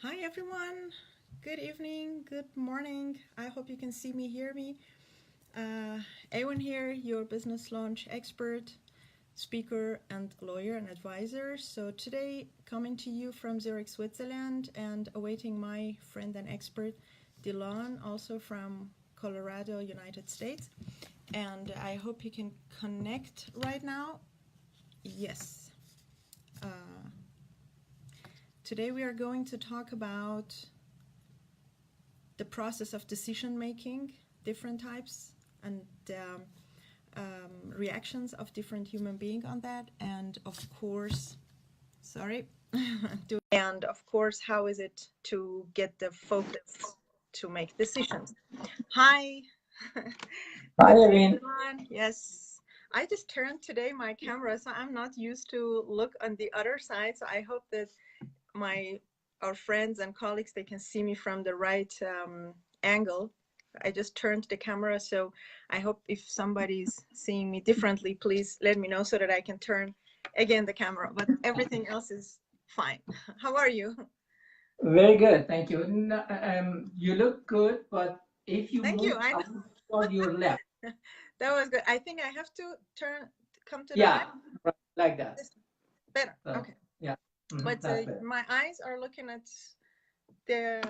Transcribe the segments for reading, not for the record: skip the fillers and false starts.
Hi everyone. Good evening, good morning. I hope you can see me, hear me. Awin here, your business launch expert, speaker, and lawyer and advisor. So today, coming to you from Zurich, Switzerland, and awaiting my friend and expert, Dylaan, also from Colorado, United States. And I hope you can connect right now. Yes. Uh, Today we are going to talk about the process of decision making, different types, and reactions of different human beings on that, and of course, sorry, and of course, how is it to get the focus to make decisions? Hi, Hi, good day, Awin. everyone. Yes, I just turned today my camera, so I'm not used to look on the other side. So I hope that my our friends and colleagues they can see me from the right angle. I just turned the camera, so I hope if somebody's seeing me differently, please let me know so that I can turn again the camera. But everything else is fine. How are you? Very good, thank you. You look good, but if you Thank you. move I a know little toward your left, that was good. I think I have to come to the right. yeah, right, like that. This better. So, Okay. yeah, But that's better. my eyes are looking at the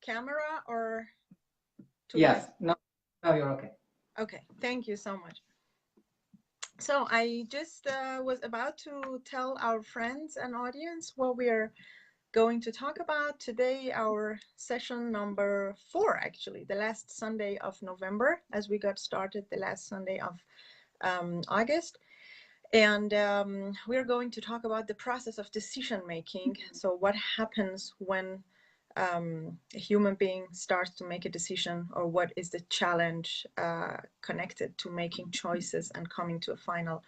camera or to my. Yes, now you're okay. Okay. Thank you so much. So I just was about to tell our friends and audience what we are going to talk about today. Our session number 4, actually, the last Sunday of November, as we got started the last Sunday of August. And we're going to talk about the process of decision making. So what happens when a human being starts to make a decision, or what is the challenge connected to making choices and coming to a final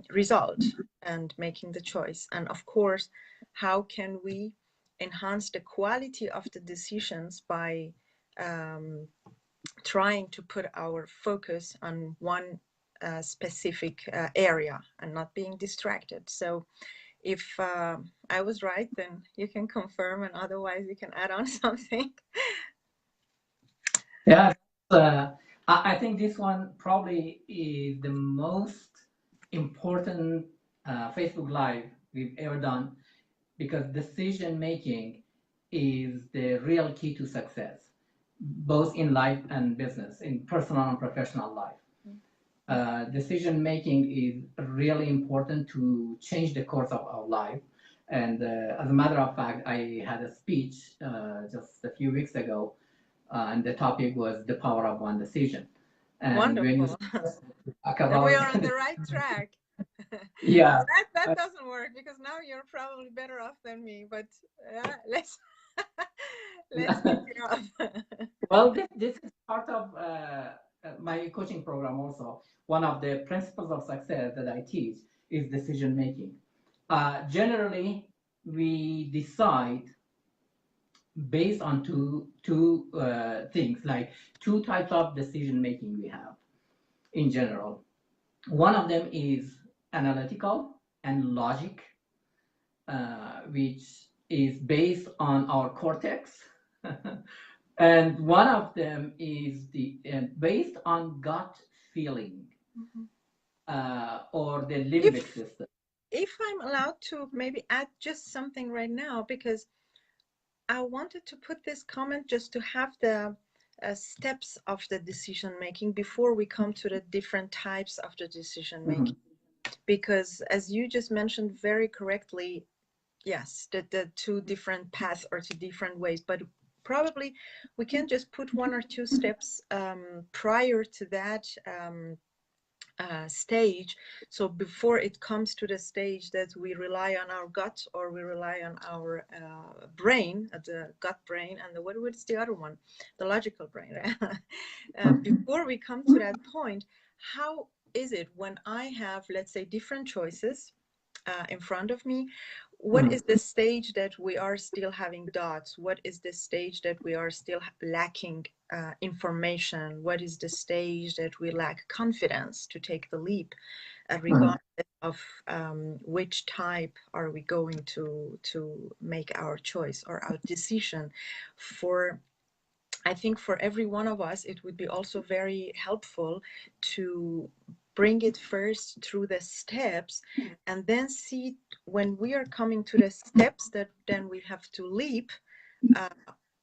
result and making the choice. And of course, how can we enhance the quality of the decisions by um, trying to put our focus on one specific area and not being distracted. So if I was right, then you can confirm, and otherwise you can add on something. Yeah, I think this one probably is the most important Facebook Live we've ever done because decision making is the real key to success, both in life and business, in personal and professional life. Decision making is really important to change the course of our life. And as a matter of fact, I had a speech just a few weeks ago, and the topic was the power of one decision. And when you Wonderful. talk Then we about are on the right track. yeah, Well, that doesn't work because now you're probably better off than me. But let's let's kick it off. well, this is part of my coaching program also. One of the principles of success that I teach is decision making. Generally, we decide based on two things, like two types of decision making we have in general. One of them is analytical and logic, which is based on our cortex. And one of them is based on gut feeling, Mhm. or the limbic If system. if I'm allowed to maybe add just something right now, because I wanted to put this comment just to have the steps of the decision making before we come to the different types of the decision Mhm. making. Because as you just mentioned very correctly, yes, the two different paths or two different ways, but probably we can just put one or two steps prior to that stage. So before it comes to the stage that we rely on our gut or we rely on our brain, the gut brain, and what's the other one, the logical brain. Right? Before we come to that point, how is it when I have, let's say, different choices in front of me? What Mhm. is the stage that we are still having dots? What is the stage that we are still lacking information? What is the stage that we lack confidence to take the leap, regardless of which type are we going to make our choice or our decision? I think for every one of us, it would be also very helpful to bring it first through the steps, and then see when we are coming to the steps that then we have to leap. Uh,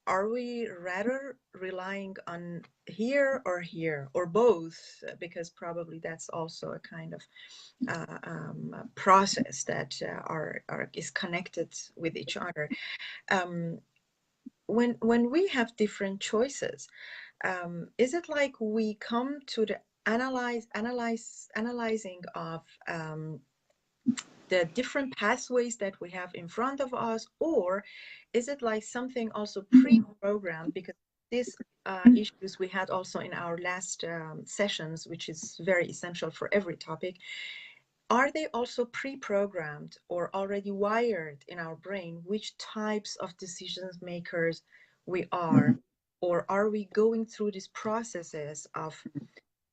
are we rather relying on here or here or both? Because probably that's also a kind of process that is connected with each other. Um, when we have different choices, is it like we come to the analyzing of the different pathways that we have in front of us, or is it like something also pre-programmed? Because these issues we had also in our last sessions, which is very essential for every topic, are they also pre-programmed or already wired in our brain which types of decision makers we are? Or are we going through these processes of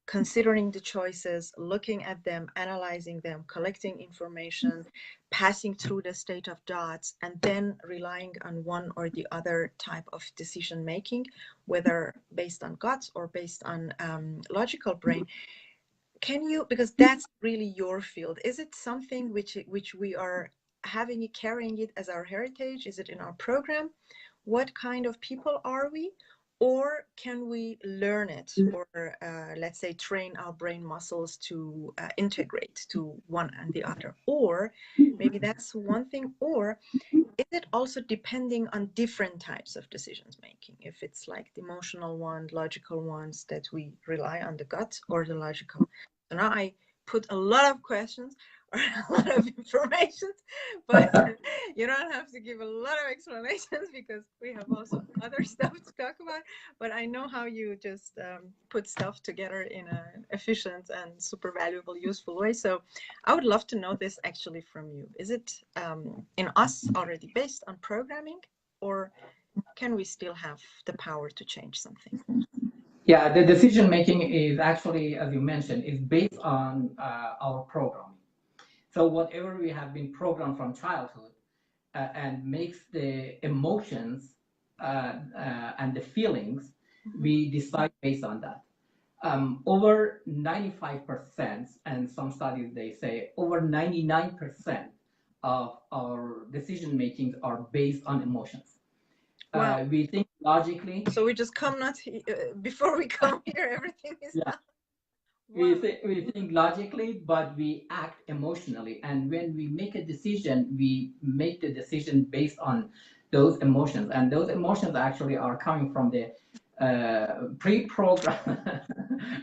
considering the choices, looking at them, analyzing them, collecting information, passing through the state of dots, and then relying on one or the other type of decision making, whether based on guts or based on logical brain? Can you, because that's really your field, is it something which we are having it, carrying it as our heritage? Is it in our program? What kind of people are we? Or can we learn it, or let's say train our brain muscles to integrate to one and the other? Or maybe that's one thing. Or is it also depending on different types of decisions making? If it's like the emotional one, logical ones, that we rely on the gut, or the logical. So now I put a lot of questions or a lot of information, but you don't have to give a lot of explanations because we have also other stuff to talk about. But I know how you just put stuff together in an efficient and super valuable, useful way. So I would love to know this actually from you. Is it in us already based on programming, or can we still have the power to change something? Yeah, the decision making is actually, as you mentioned, is based on our programming. So whatever we have been programmed from childhood and makes the emotions and the feelings, we decide based on that. Over 95%, and some studies they say over 99% of our decision makings are based on emotions. Wow. We think logically. So we just come not before we come here, everything is Yeah, done. Wow. we think logically, but we act emotionally. And when we make a decision, we make the decision based on those emotions. And those emotions actually are coming from the pre-program,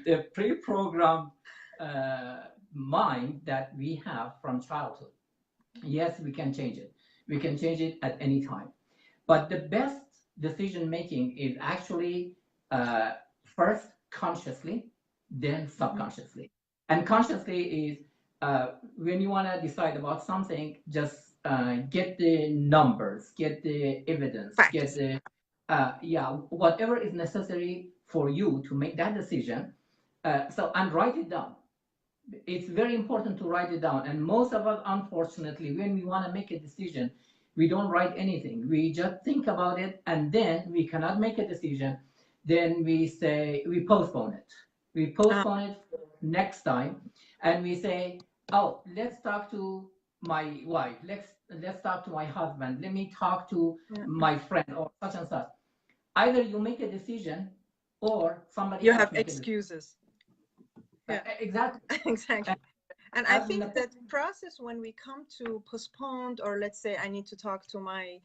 the pre-programmed mind that we have from childhood. Yes, we can change it. We can change it at any time. But the best decision making is actually first consciously, then subconsciously. And consciously is when you want to decide about something, just get the numbers, get the evidence, get Facts. the yeah, whatever is necessary for you to make that decision. And write it down. It's very important to write it down. And most of us, unfortunately, when we want to make a decision, we don't write anything. We just think about it, and then we cannot make a decision. Then we say we postpone it. We postpone it for next time, and we say, "Oh, let's talk to my wife. Let's talk to my husband. Let me talk to my friend or such and such." Either you make a decision, or somebody You else have make a decision. excuses. Yeah. Exactly. Exactly. And I As think that process, when we come to postponed, or let's say I need to talk to my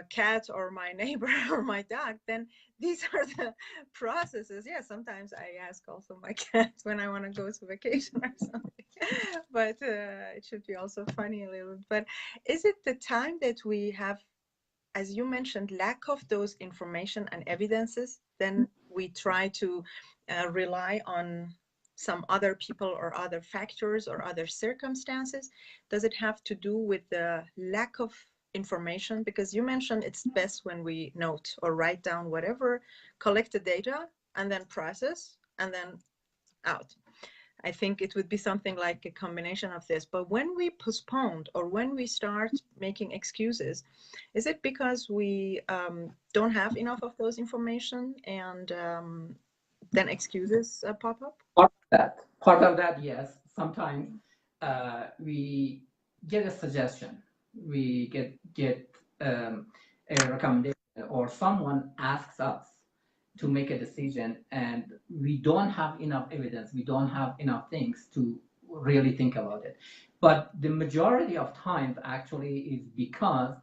cat or my neighbor or my dog, then these are the processes. Yeah, sometimes I ask also my cat when I want to go to vacation or something, but it should be also funny a little. But is it the time that we have, as you mentioned, lack of those information and evidences, then we try to rely on some other people or other factors or other circumstances? Does it have to do with the lack of information? Because you mentioned it's best when we note or write down whatever, collect the data, and then process, and then out. I think it would be something like a combination of this. But when we postponed or when we start making excuses, is it because we don't have enough of those information, and then excuses pop up? Part of that, yes. Sometimes we get a suggestion, we get a recommendation, or someone asks us to make a decision, and we don't have enough evidence, we don't have enough things to really think about it. But the majority of times actually is because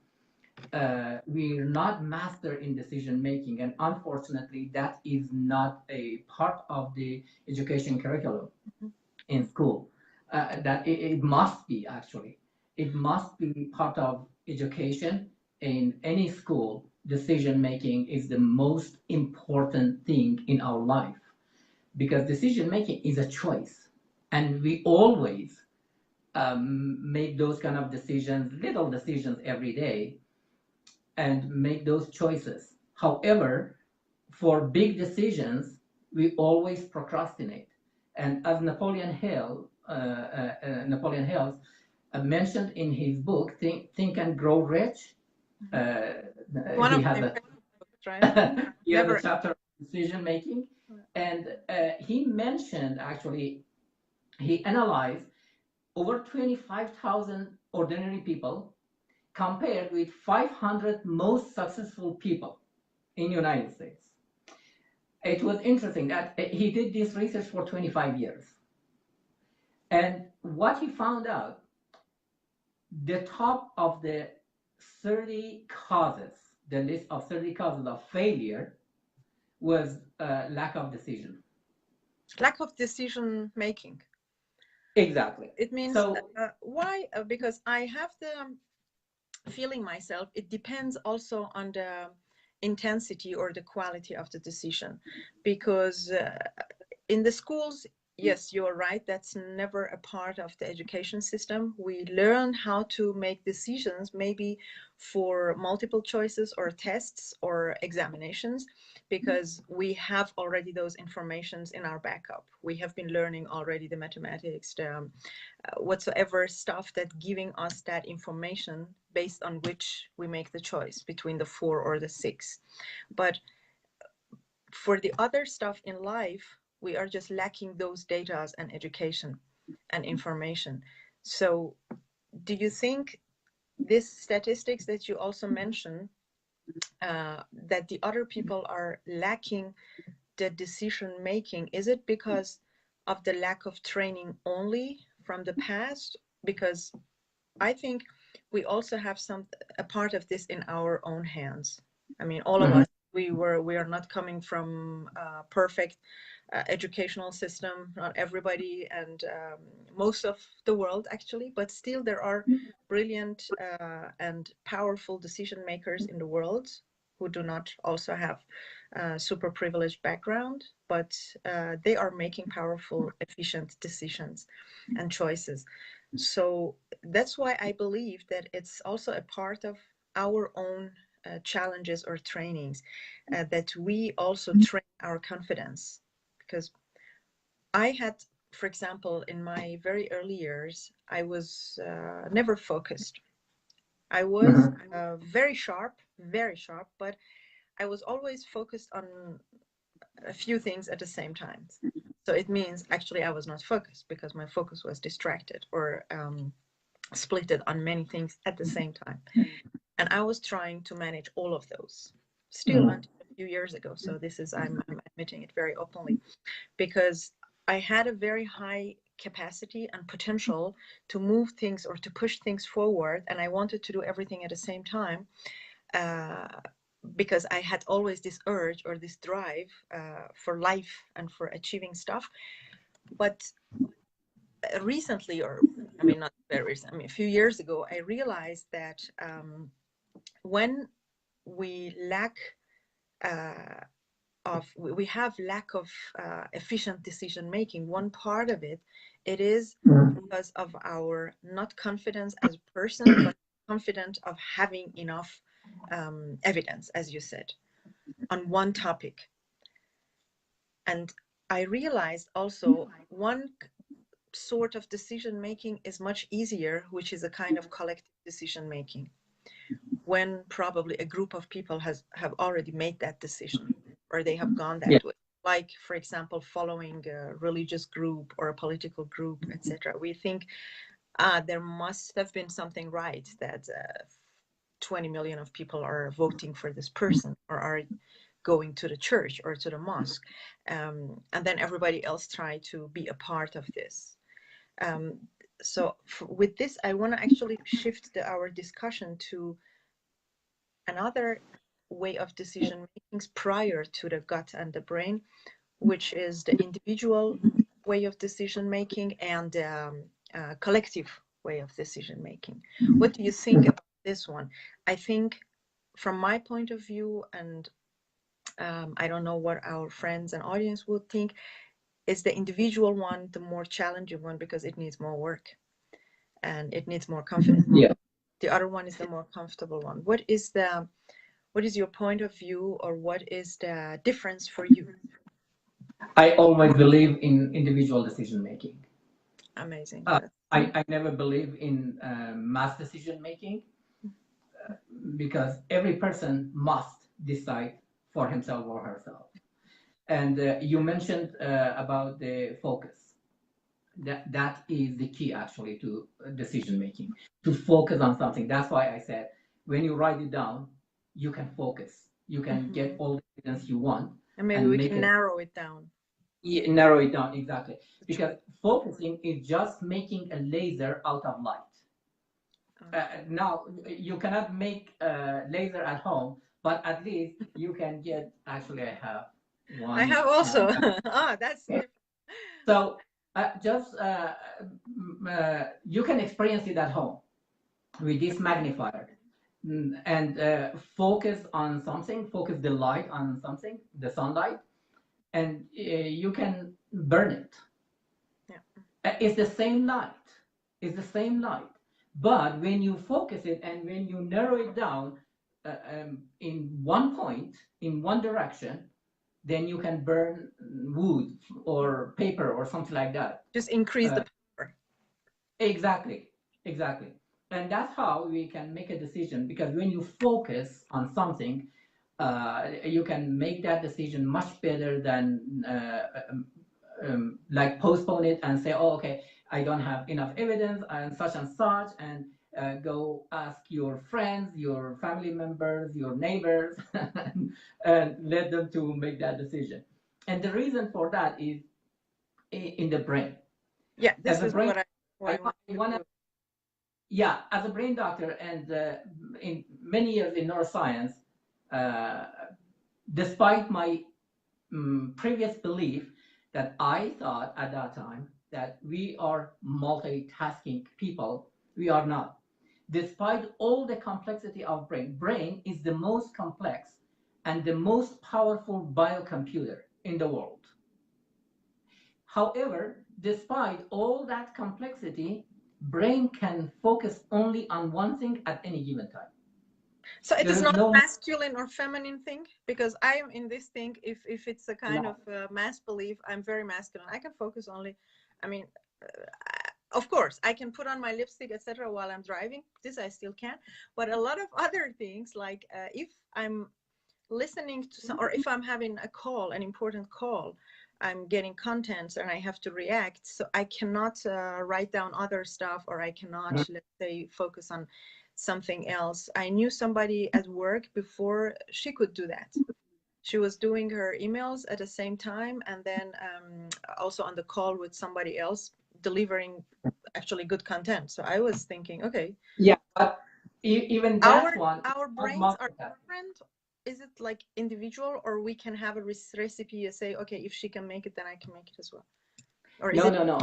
we're not master in decision making, and unfortunately that is not a part of the education curriculum in school. That it must be, actually it must be part of education in any school. Decision making is the most important thing in our life, because decision making is a choice, and we always make those kind of decisions, little decisions every day, and make those choices. However, for big decisions, we always procrastinate. And as Napoleon Hill mentioned in his book, Think and Grow Rich, One he of has my a favorite books, right? he has a Never. chapter on decision making, and he mentioned, actually, he analyzed over 25,000 ordinary people compared with 500 most successful people in United States. It was interesting that he did this research for 25 years. And what he found out, the top of the 30 causes, the list of 30 causes of failure, was lack of decision. Lack of decision making. Exactly. It means So, why? Because I have the feeling myself, it depends also on the intensity or the quality of the decision. Because in the schools, yes, you're right, that's never a part of the education system. We learn how to make decisions, maybe for multiple choices or tests or examinations, because we have already those informations in our backup. We have been learning already the mathematics, the whatsoever stuff that giving us that information based on which we make the choice between the 4 or the 6. But for the other stuff in life, we are just lacking those data and education and information. So do you think this statistics that you also mentioned, that the other people are lacking the decision making, is it because of the lack of training only from the past? Because I think we also have a part of this in our own hands. I mean, all of mhm. us, we are not coming from a perfect educational system, not everybody, and most of the world actually, but still there are brilliant and powerful decision makers in the world who do not also have super privileged background, but they are making powerful, efficient decisions and choices. So that's why I believe that it's also a part of our own challenges or trainings, that we also train our confidence. Because I had, for example, in my very early years, I was never focused. I was Mhm. very sharp, but I was always focused on a few things at the same time. So it means actually I was not focused because my focus was distracted or split it on many things at the same time. And I was trying to manage all of those still Mhm. until a few years ago. So this is, I'm admitting it very openly, because I had a very high capacity and potential to move things or to push things forward. And I wanted to do everything at the same time, uh, because I had always this urge or this drive for life and for achieving stuff. But recently, or I mean, not very recent, I mean, a few years ago, I realized that when we lack uh, we have lack of efficient decision making, one part of it, it is Mhm. because of our not confidence as a person, but confident of having enough evidence, as you said, on one topic. And I realized also one sort of decision making is much easier, which is a kind of collective decision making, when probably a group of people have already made that decision, or they have gone Yeah. that way. Like, for example, following a religious group or a political group, etc. We think, there must have been something right that 20 million of people are voting for this person or are going to the church or to the mosque, and then everybody else try to be a part of this. So with this, I want to actually shift our discussion to another way of decision making prior to the gut and the brain, which is the individual way of decision making and collective way of decision making. What do you think about this one? I think, from my point of view, and I don't know what our friends and audience would think, is the individual one the more challenging one because it needs more work and it needs more confidence. Yeah. The other one is the more comfortable one. What is your point of view, or what is the difference for you? I always believe in individual decision making. Amazing. I never believe in mass decision making, because every person must decide for himself or herself. And you mentioned about the focus. That is the key actually to decision making, to focus on something. That's why I said, when you write it down, you can focus. You can get all the evidence you want And maybe and we make can it narrow it down. narrow it down, exactly. Because focusing is just making a laser out of light. Now you cannot make a laser at home, but at least you can get. Actually, I have one. I have also. That's Yeah. different. So just you can experience it at home with this magnifier. And focus on something. Focus the light on something, the sunlight, and you can burn it. Yeah. It's the same light. It's the same light. But when you focus it and when you narrow it down in one point, in one direction, then you can burn wood or paper or something like that. Just increase the power. Exactly, exactly. And that's how we can make a decision, because when you focus on something, you can make that decision much better than like postpone it and say, oh, okay, I don't have enough evidence and such, and go ask your friends, your family members, your neighbors, and let them to make that decision. And the reason for that is in the brain. Yeah, this As a is brain, what I want to, yeah, as a brain doctor and in many years in neuroscience, uh, despite my previous belief that I thought at that time that we are multitasking people, we are not. Despite all the complexity of brain is the most complex and the most powerful biocomputer in the world. However, despite all that complexity, brain can focus only on one thing at any given time. So it There is is not a no masculine or feminine thing, because I am in this thing. If it's a kind no. of mass belief, I'm very masculine. I can focus only. I mean, of course, I can put on my lipstick, etc., while I'm driving. This I still can. But a lot of other things, like if I'm listening to some, or if I'm having a call, an important call, I'm getting contents and I have to react. So I cannot write down other stuff, or I cannot, let's say, focus on something else. I knew somebody at work before she could do that. She was doing her emails at the same time, and then also on the call with somebody else, delivering actually good content. So I was thinking, okay, Yeah, but even that one is our not brains are multitasking. different. Is it like individual, or we can have a recipe and say, okay, if she can make it, then I can make it as well? Or is No, it? no, no.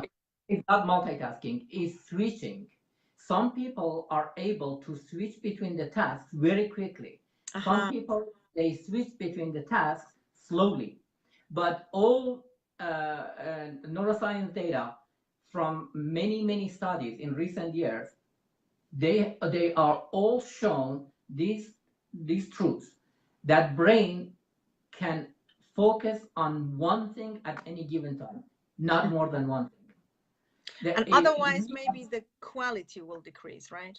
It's not multitasking. It's switching. Some people are able to switch between the tasks very quickly. Some Uh-huh. people, they switch between the tasks slowly. But all neuroscience data from many, many studies in recent years, they are all shown these truths that brain can focus on one thing at any given time, not more than one thing. And otherwise, maybe the quality will decrease, right?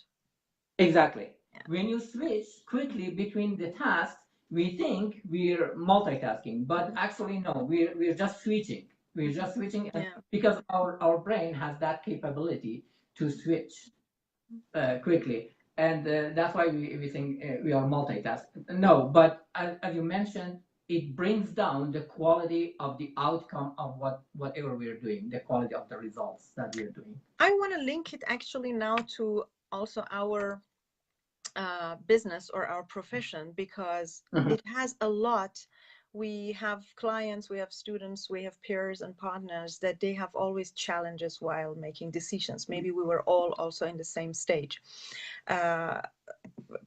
Exactly. Yeah. When you switch quickly between the tasks, we think we're multitasking, but actually no, we're just switching. We're just switching, and Yeah. because our brain has that capability to switch quickly, and that's why we think we are multitasking. No, but as you mentioned, it brings down the quality of the outcome of whatever we're doing, the quality of the results that we're doing. I want to link it actually now to also our business or our profession, because it has a lot. We have clients, we have students, we have peers and partners that they have always challenges while making decisions. Maybe we were all also in the same stage.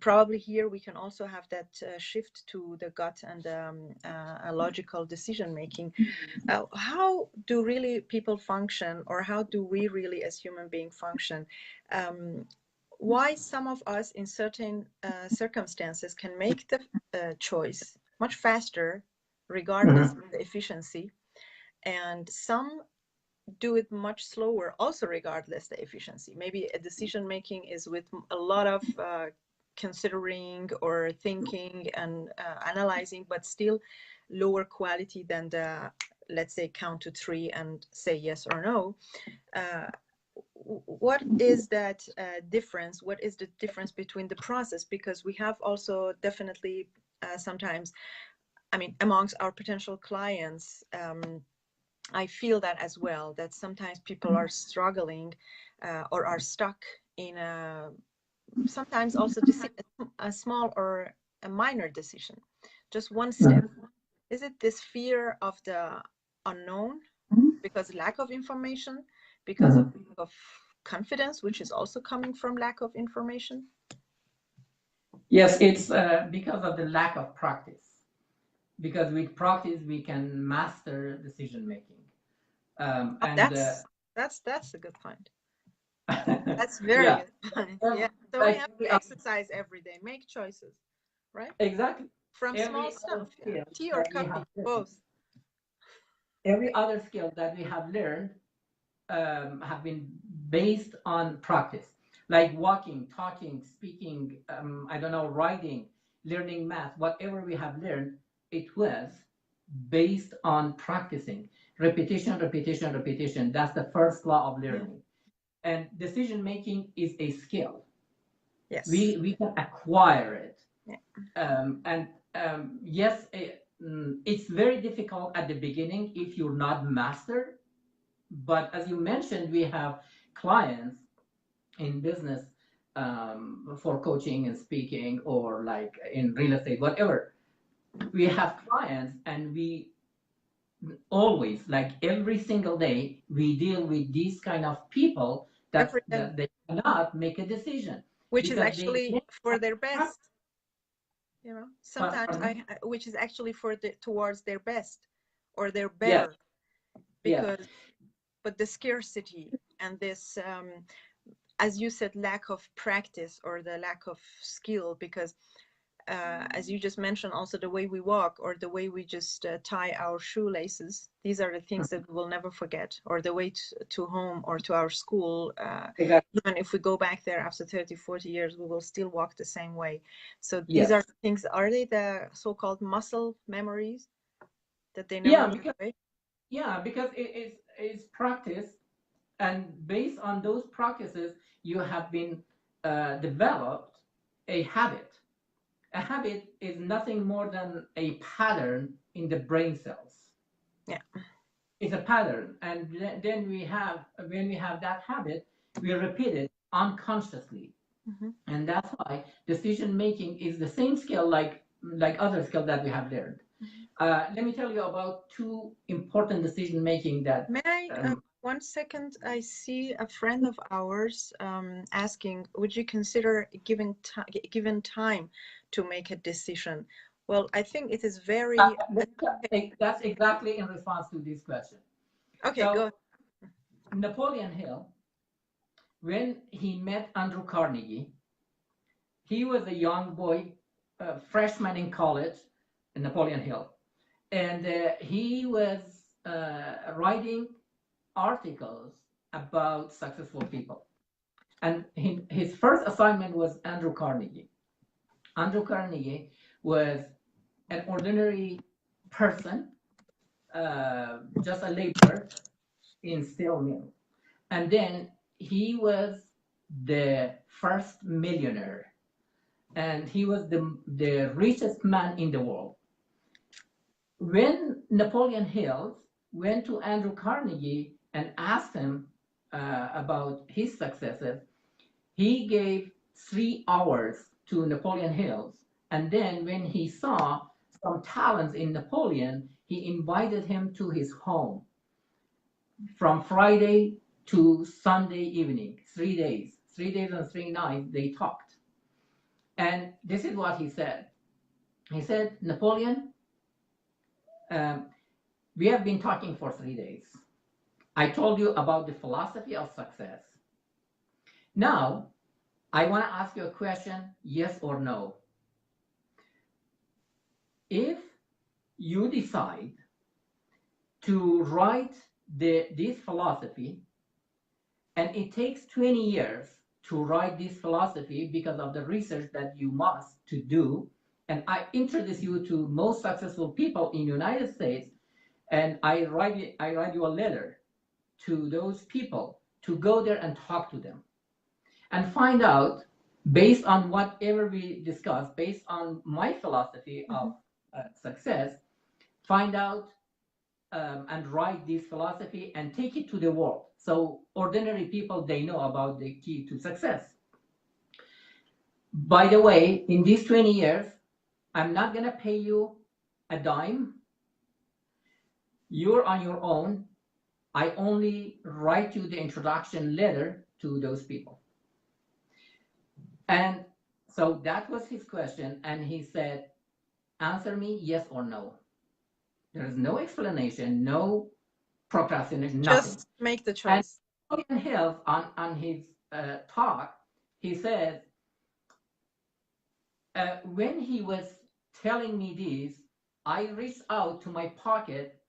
Probably here we can also have that shift to the gut and a logical decision making. How do really people function, or how do we really as human beings function? Why some of us in certain circumstances can make the choice much faster regardless of the efficiency, and some do it much slower also regardless the efficiency. Maybe a decision making is with a lot of considering or thinking and analyzing, but still lower quality than the, let's say, count to three and say yes or no. What is that difference? What is the difference between the process? Because we have also definitely sometimes, I mean, amongst our potential clients, I feel that as well, that sometimes people are struggling or are stuck in a, sometimes also a small or a minor decision, just one step. Is it this fear of the unknown, because lack of information, because of confidence, which is also coming from lack of information? Yes, it's because of the lack of practice. Because with practice, we can master decision making. Oh, And that's a good point. That's very yeah, good point. ev- Yeah. So we like have every to other, exercise every day, make choices, right? exactly From small every other stuff. Yeah. skill Tea or that we have coffee, learned, both. every other skill that we have learned have been based on practice, like walking, talking, speaking, I don't know, writing, learning math, whatever we have learned, it was based on practicing, repetition, repetition, repetition. That's the first law of Yeah. learning. And decision making is a skill. Yes. We can acquire it. Yeah. And yes, it's very difficult at the beginning if you're not master. But as you mentioned, we have clients in business, for coaching and speaking, or like in real estate, whatever. We have clients, and we always, like every single day, we deal with these kind of people Every day, that they cannot make a decision which is because they actually for their best. You know, sometimes pardon me? which is actually for the towards their best or their Yes, better, yes, because, but the scarcity and this, as you said, lack of practice or the lack of skill, because as you just mentioned, also the way we walk or the way we just tie our shoelaces, these are the things that we will never forget, or the way to home or to our school. exactly. Even if we go back there after 30, 40 years, we will still walk the same way. So these are Yes, things, are they the so-called muscle memories that they never yeah, go because away? it's practice, and based on those practices, you have been developed a habit. A habit is nothing more than a pattern in the brain cells. Yeah. It's a pattern, and then when we have that habit, we repeat it unconsciously, Mm-hmm. and that's why decision making is the same skill like other skill that we have learned. Mm-hmm. Let me tell you about two important decision making that. May I, Um, 1 second? I see a friend of ours asking, would you consider given time to make a decision? Well, I think it is very, that's exactly in response to this question. okay, go So ahead. Napoleon Hill when he met Andrew Carnegie. He was a young boy, a freshman in college in Napoleon Hill, and he was writing articles about successful people. And his first assignment was Andrew Carnegie. Andrew Carnegie was an ordinary person, just a laborer in steel mill. And then he was the first millionaire, and he was the richest man in the world. When Napoleon Hill went to Andrew Carnegie and asked him about his successes, he gave 3 hours to Napoleon Hill. And then when he saw some talents in Napoleon, he invited him to his home from Friday to Sunday evening, 3 days. 3 days and 3 nights, they talked. And this is what he said. He said, Napoleon, um, we have been talking for 3 days. I told you about the philosophy of success. Now, I want to ask you a question, yes or no. If you decide to write this philosophy, and it takes 20 years to write this philosophy because of the research that you must to do, and I introduce you to most successful people in the United States, and I write you a letter to those people to go there and talk to them and find out, based on whatever we discuss, based on my philosophy of success, find out and write this philosophy and take it to the world. So ordinary people, they know about the key to success. By the way, in these 20 years, I'm not going to pay you a dime. You're on your own. I only write you the introduction letter to those people. And so that was his question. And he said, answer me yes or no. There is no explanation, no procrastination, nothing. Just make the choice. And Napoleon Hill, on his talk, he said, when he was telling me this, I reached out to my pocket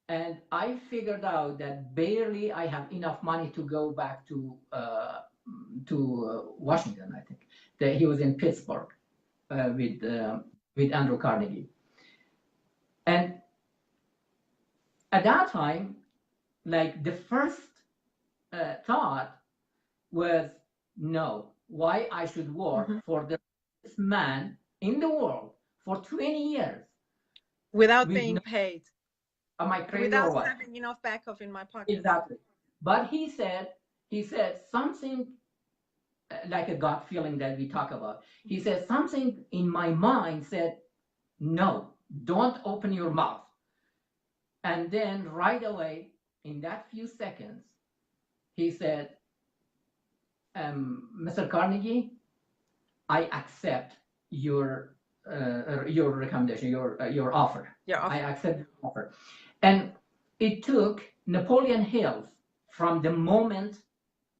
and I figured out that barely I have enough money to go back to Washington. I think that he was in Pittsburgh with Andrew Carnegie, and at that time, like the first thought was, no, why I should work for the richest man in the world for 20 years without with being paid, am I crazy or without what? having enough backup in my pocket. Exactly. But he said something like a gut feeling that we talk about. He said something in my mind said, no, don't open your mouth. And then right away, in that few seconds, he said, Mr. Carnegie, I accept your recommendation, your offer. Yeah. I accept your offer. And it took Napoleon Hill, from the moment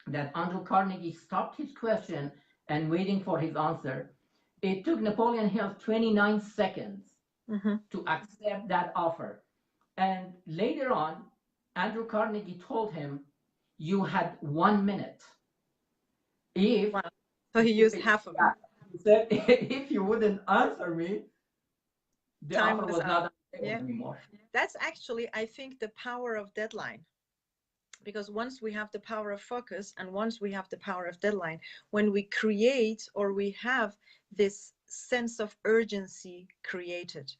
that Andrew Carnegie stopped his question and waiting for his answer, it took Napoleon Hill 29 seconds to accept that offer. And later on, Andrew Carnegie told him, you had 1 minute. If Wow. So he used half of it. He said, if you wouldn't answer me, the Time offer was was not up. Yeah. anymore. That's actually, I think, the power of deadline. Because once we have the power of focus and once we have the power of deadline, when we create or we have this sense of urgency created,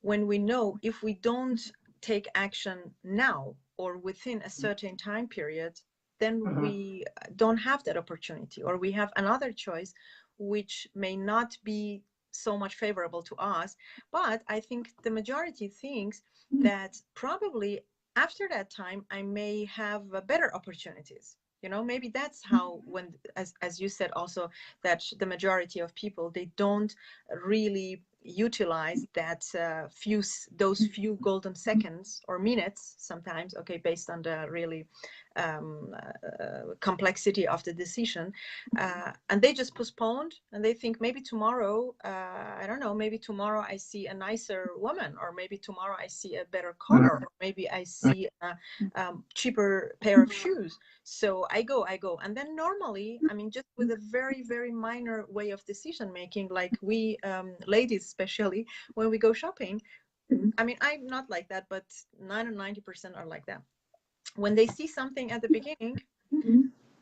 when we know if we don't take action now or within a certain time period, then we don't have that opportunity, or we have another choice which may not be so much favorable to us. But I think the majority thinks that probably after that time I may have better opportunities. Maybe that's how, when as you said also, that the majority of people, they don't really utilize that those few golden seconds or minutes sometimes, okay, based on the really complexity of the decision, and they just postponed, and they think maybe tomorrow, I don't know, maybe tomorrow I see a nicer woman, or maybe tomorrow I see a better color, or maybe I see a cheaper pair of shoes. So I go, and then normally, I mean, just with a very, very minor way of decision making, like we ladies, especially when we go shopping. I mean, I'm not like that, but 90% are like that. When they see something at the beginning,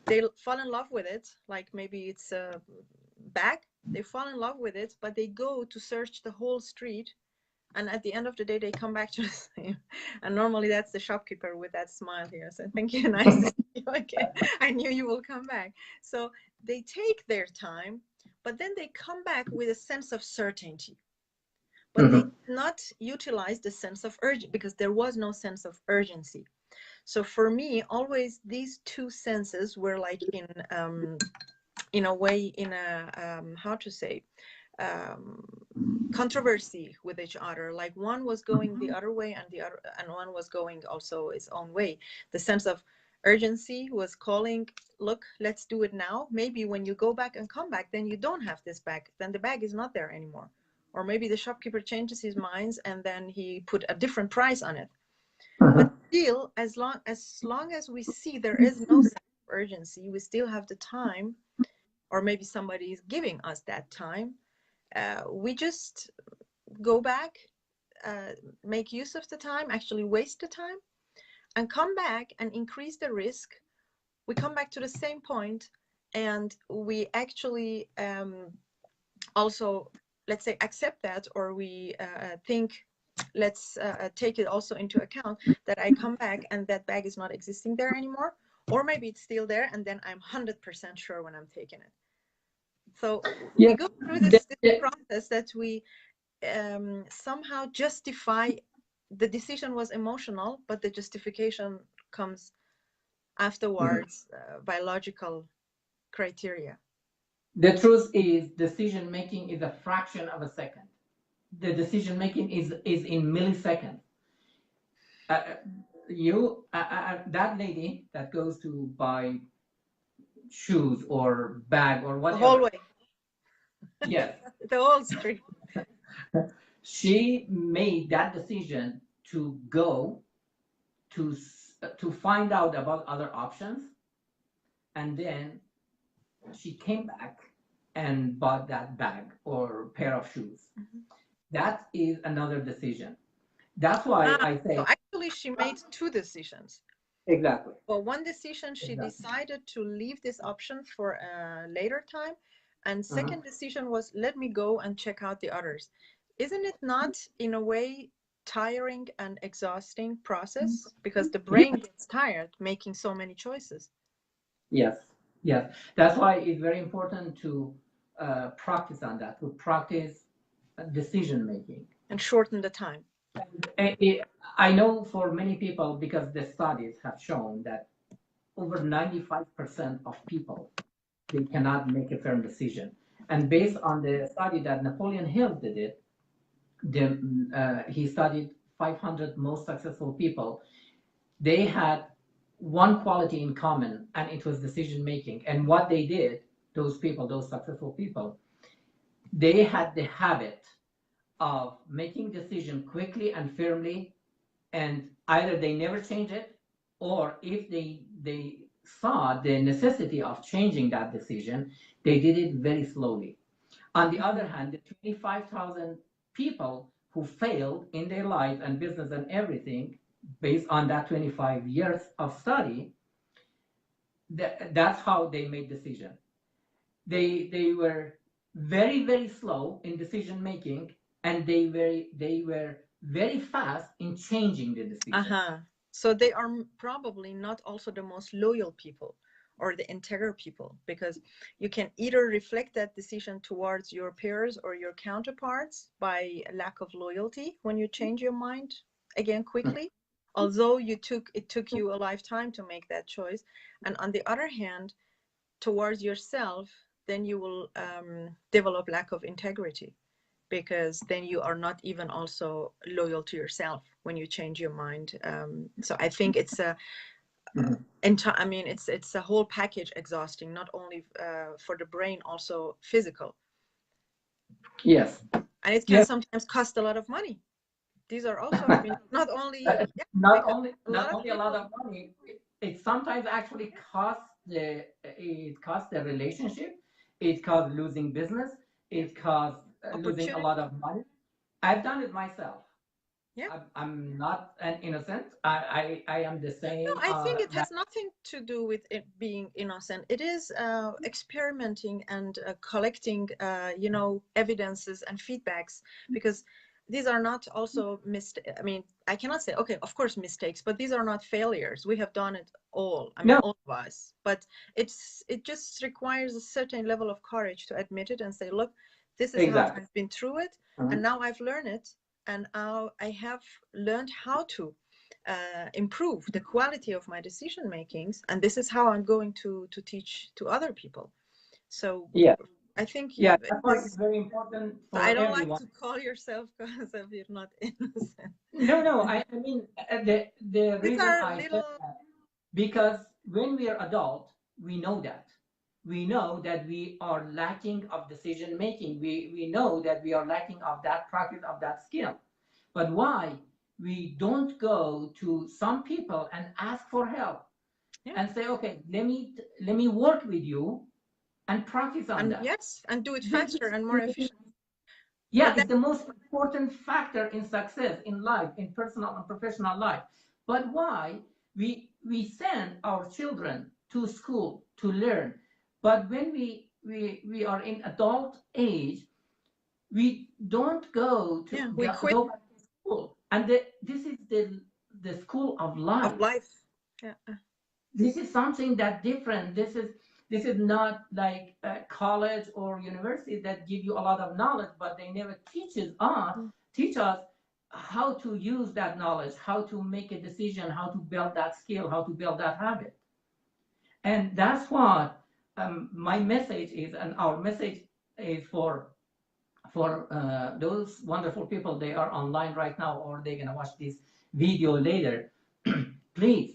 they fall in love with it. Like maybe it's a bag, they fall in love with it, but they go to search the whole street, and at the end of the day, they come back to the same. And normally that's the shopkeeper with that smile here. So thank you, nice to see you again. I knew you will come back. So they take their time, but then they come back with a sense of certainty. But they did not utilize the sense of urgency, because there was no sense of urgency. So for me, always these two senses were like in a way, in a how to say, controversy with each other. Like one was going the other way, and one was going also its own way. The sense of urgency was calling, look, let's do it now. Maybe when you go back and come back, then you don't have this bag, then the bag is not there anymore. Or maybe the shopkeeper changes his minds and then he put a different price on it. But still, as long as we see there is no sense of urgency, we still have the time, or maybe somebody is giving us that time. We just go back, make use of the time, actually waste the time, and come back and increase the risk. We come back to the same point, and we actually also, let's say, accept that, or we think, let's take it also into account that I come back and that bag is not existing there anymore, or maybe it's still there, and then I'm 100% sure when I'm taking it. So we go through this process that we somehow justify. The decision was emotional, but the justification comes afterwards, biological criteria. The truth is, decision making is a fraction of a second. The decision making is in milliseconds. That lady that goes to buy shoes or bag or whatever. The whole way. Yes. The whole street. She made that decision to go to find out about other options, and then she came back and bought that bag or pair of shoes. That is another decision. That's why I say. So actually, she made two decisions. Exactly. Well, one decision, she decided to leave this option for a later time, and second decision was, let me go and check out the others. Isn't it not, in a way, tiring and exhausting process, because the brain gets tired making so many choices? Yes, yes. That's why it's very important to practice on that, to practice decision making and shorten the time. I know for many people, because the studies have shown that over 95% of people, they cannot make a firm decision. And based on the study that Napoleon Hill did it, he studied 500 most successful people. They had one quality in common, and it was decision making. And what they did, those people, those successful people, they had the habit of making decision quickly and firmly, and either they never change it, or if they saw the necessity of changing that decision, they did it very slowly. On the other hand, the 25,000 people who failed in their life and business and everything, based on that 25 years of study, that's how they made decision. They were very, very slow in decision making, and they were very fast in changing the decision. So they are probably not also the most loyal people or the integral people, because you can either reflect that decision towards your peers or your counterparts by a lack of loyalty when you change your mind again quickly, although it took you a lifetime to make that choice. And on the other hand, towards yourself, then you will develop lack of integrity, because then you are not even also loyal to yourself when you change your mind. So I think it's I mean, it's a whole package exhausting, not only for the brain, also physical. Yes. And it can Yes. sometimes cost a lot of money. These are also, I mean, not only, yeah, not because only a lot of a lot people, of money, it sometimes actually costs the relationship, it costs losing business, it costs losing a opportunity. lot of money. I've done it myself. Yeah. I'm not an innocent. I am the No, same. I think it That has nothing to do with it being innocent. It is experimenting and collecting, evidences and feedbacks, because these are not also I mean, I cannot say, okay, of course, mistakes, but these are not failures. We have done it all. I mean, no, all of us. But it just requires a certain level of courage to admit it and say, look, this is how exactly. I've been through it, Mhm. and now I've learned it, and now I have learned how to improve the quality of my decision makings, and this is how I'm going to teach to other people. So Yeah, I think yeah. it That's why it's is. very important I for don't like everyone. to call yourself because of you're not innocent. No, no. I mean, the These reason are I said little, that, because when we are adult, we know that. We know that we are lacking of decision making. We know that we are lacking of that practice, of that skill. But why we don't go to some people and ask for help yeah, and say, okay, let me work with you and practice on and that. yes, and do it This faster is and more efficient. yeah, But it's that, the most important factor in success in life, in personal and professional life. But why we send our children to school to learn, but when we are in adult age, we don't yeah, we quit go back to school, and this is the school of of life. life. Yeah, This is something that different. This is not like college or university that give you a lot of knowledge, but they never teach us how to use that knowledge, how to make a decision, how to build that skill, how to build that habit. And that's what my message is, and our message is for those wonderful people. They are online right now, or they're gonna watch this video later. Please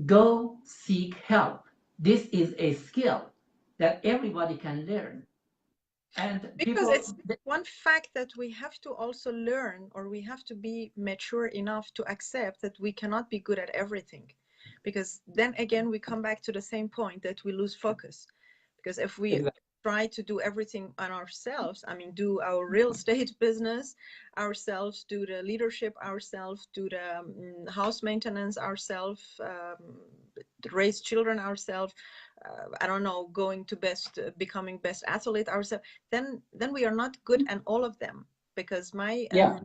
go seek help. This is a skill that everybody can learn. And because it's people, one fact that we have to also learn, or we have to be mature enough to accept that we cannot be good at everything, because then again we come back to the same point that we lose focus. Because if we exactly, try to do everything on ourselves, I mean, do our real estate business ourselves, do the leadership ourselves, do the house maintenance ourselves, raise children ourselves, I don't know, going to best, becoming best athlete ourselves, then we are not good at all of them. Because my yeah,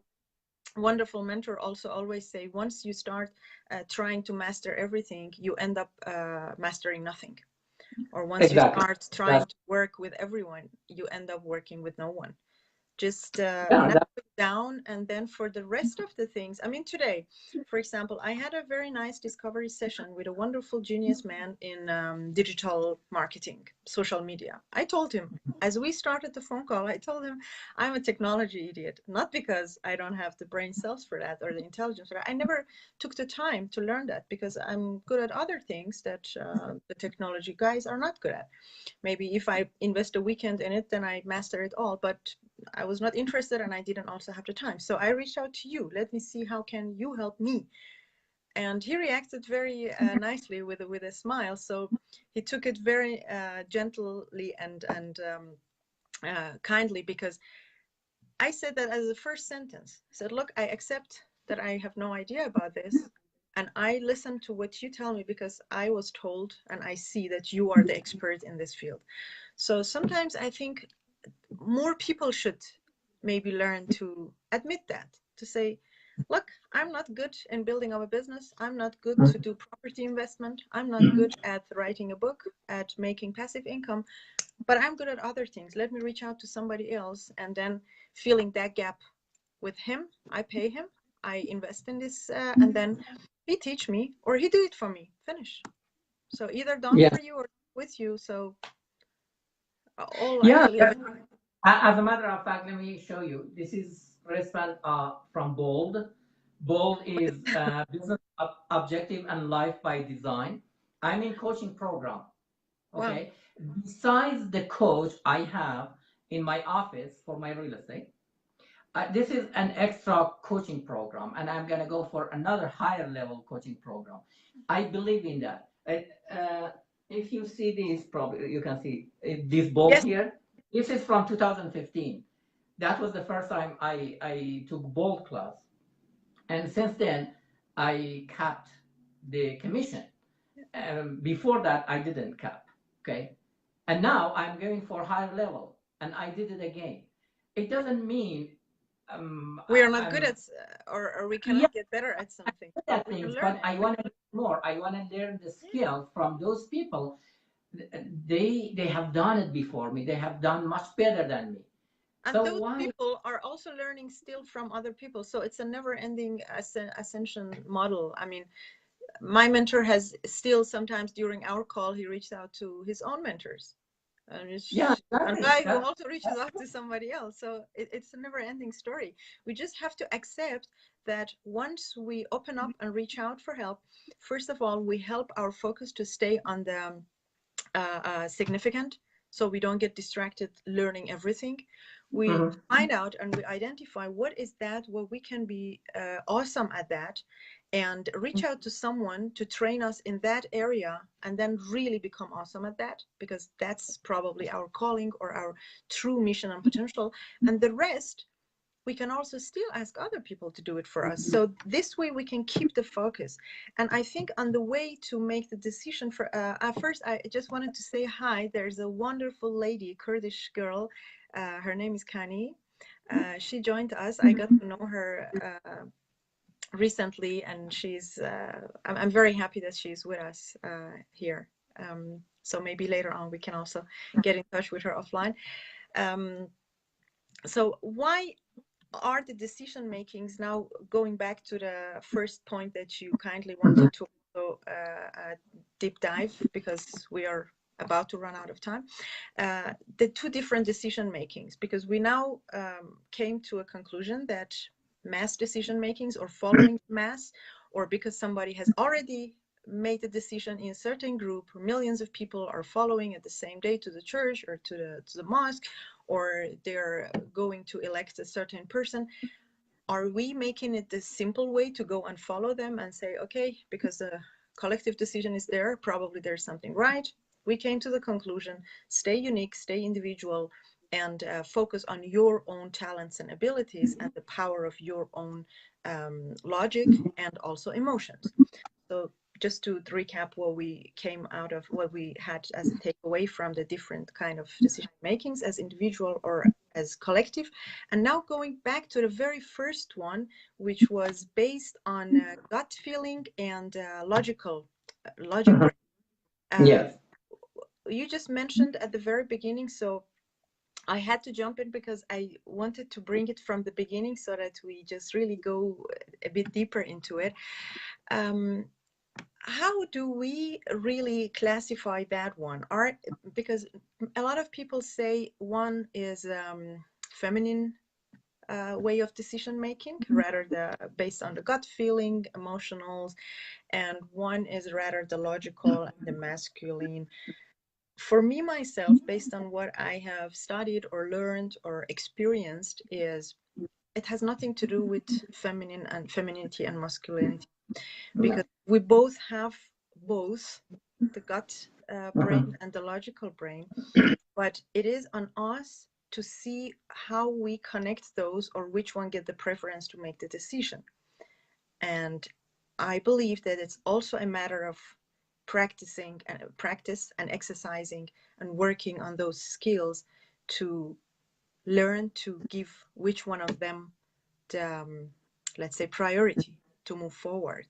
wonderful mentor also always say, once you start trying to master everything, you end up mastering nothing. Or once you exactly. start trying That's to work with everyone, you end up working with no one. Just yeah, narrow it down, and then for the rest of the things, I mean, today, for example, I had a very nice discovery session with a wonderful genius man in digital marketing, social media. I told him, as we started the phone call, I told him, I'm a technology idiot, not because I don't have the brain cells for that or the intelligence for that. I never took the time to learn that, because I'm good at other things that the technology guys are not good at. Maybe if I invest a weekend in it, then I master it all. But I was not interested, and I didn't also have the time. So I reached out to you. Let me see, how can you help me? And he reacted very nicely with a smile. So he took it very gently and kindly, because I said that as the first sentence. I said, look, I accept that I have no idea about this. And I listen to what you tell me, because I was told and I see that you are the expert in this field. So sometimes I think more people should maybe learn to admit that, to say, look, I'm not good in building up a business. I'm not good to do property investment. I'm not good at writing a book, at making passive income, but I'm good at other things. Let me reach out to somebody else. And then filling that gap with him, I pay him, I invest in this, and then he teach me, or he do it for me. Finish. So either done yeah, for you or with you. So all yeah. actually available. As a matter of fact, let me show you. This is wristband from Bold. Bold is business objective and life by design. I'm in coaching program. Wow. Okay. Besides the coach I have in my office for my real estate, this is an extra coaching program, and I'm going to go for another higher level coaching program. I believe in that. If you see this, probably you can see this bold Yes. here. This is from 2015. That was the first time I took bold class, and since then I capped the commission. Before that, I didn't cap. Okay, and now I'm going for higher level, and I did it again. It doesn't mean We are not good I'm at, or we yeah, cannot get better at something. good at We can things, learn but it. I want to learn more. I want to learn the Yeah. skill from those people. They have done it before me. They have done much better than me. And So those why? people are also learning still from other people. So it's a never ending ascension model. I mean, my mentor has still sometimes during our call, he reached out to his own mentors. And Yeah, it's a exactly. guy who also reaches out to somebody else. So it's a never ending story. We just have to accept that once we open up and reach out for help, first of all, we help our focus to stay on the significant, so we don't get distracted learning everything. We Mhm. find out and we identify what is that, what we can be awesome at that, and reach out to someone to train us in that area, and then really become awesome at that, because that's probably our calling or our true mission and potential. And the rest we can also still ask other people to do it for us. So this way we can keep the focus. And I think on the way to make the decision for, first, I just wanted to say hi. There's a wonderful lady, Kurdish girl. Her name is Kani. She joined us. I got to know her recently, and I'm very happy that she's with us here. So maybe later on we can also get in touch with her offline. Um, so why are the decision makings, now going back to the first point that you kindly wanted to also deep dive, because we are about to run out of time, the two different decision makings, because we now came to a conclusion that mass decision makings, or following mass, or because somebody has already made a decision in a certain group, millions of people are following at the same day to the church or to the mosque, or they're going to elect a certain person. Are we making it the simple way to go and follow them and say, okay, because the collective decision is there, probably there's something right? We came to the conclusion, stay unique, stay individual, and focus on your own talents and abilities and the power of your own logic and also emotions. So just to recap what we came out of, what we had as a takeaway from the different kind of decision makings as individual or as collective. And now going back to the very first one, which was based on gut feeling and logic brain. Uh, Yes. you just mentioned at the very beginning, so I had to jump in because I wanted to bring it from the beginning so that we just really go a bit deeper into it. Um, how do we really classify that one? Because a lot of people say one is feminine way of decision making, rather based on the gut feeling, emotionals, and one is rather the logical and the masculine. For me myself, based on what I have studied or learned or experienced, is it has nothing to do with feminine and femininity and masculinity, No. because we both have both the gut brain Mhm. and the logical brain, but it is on us to see how we connect those, or which one get the preference to make the decision. And I believe that it's also a matter of practice and exercising and working on those skills to learn to give which one of them the let's say priority to move forward.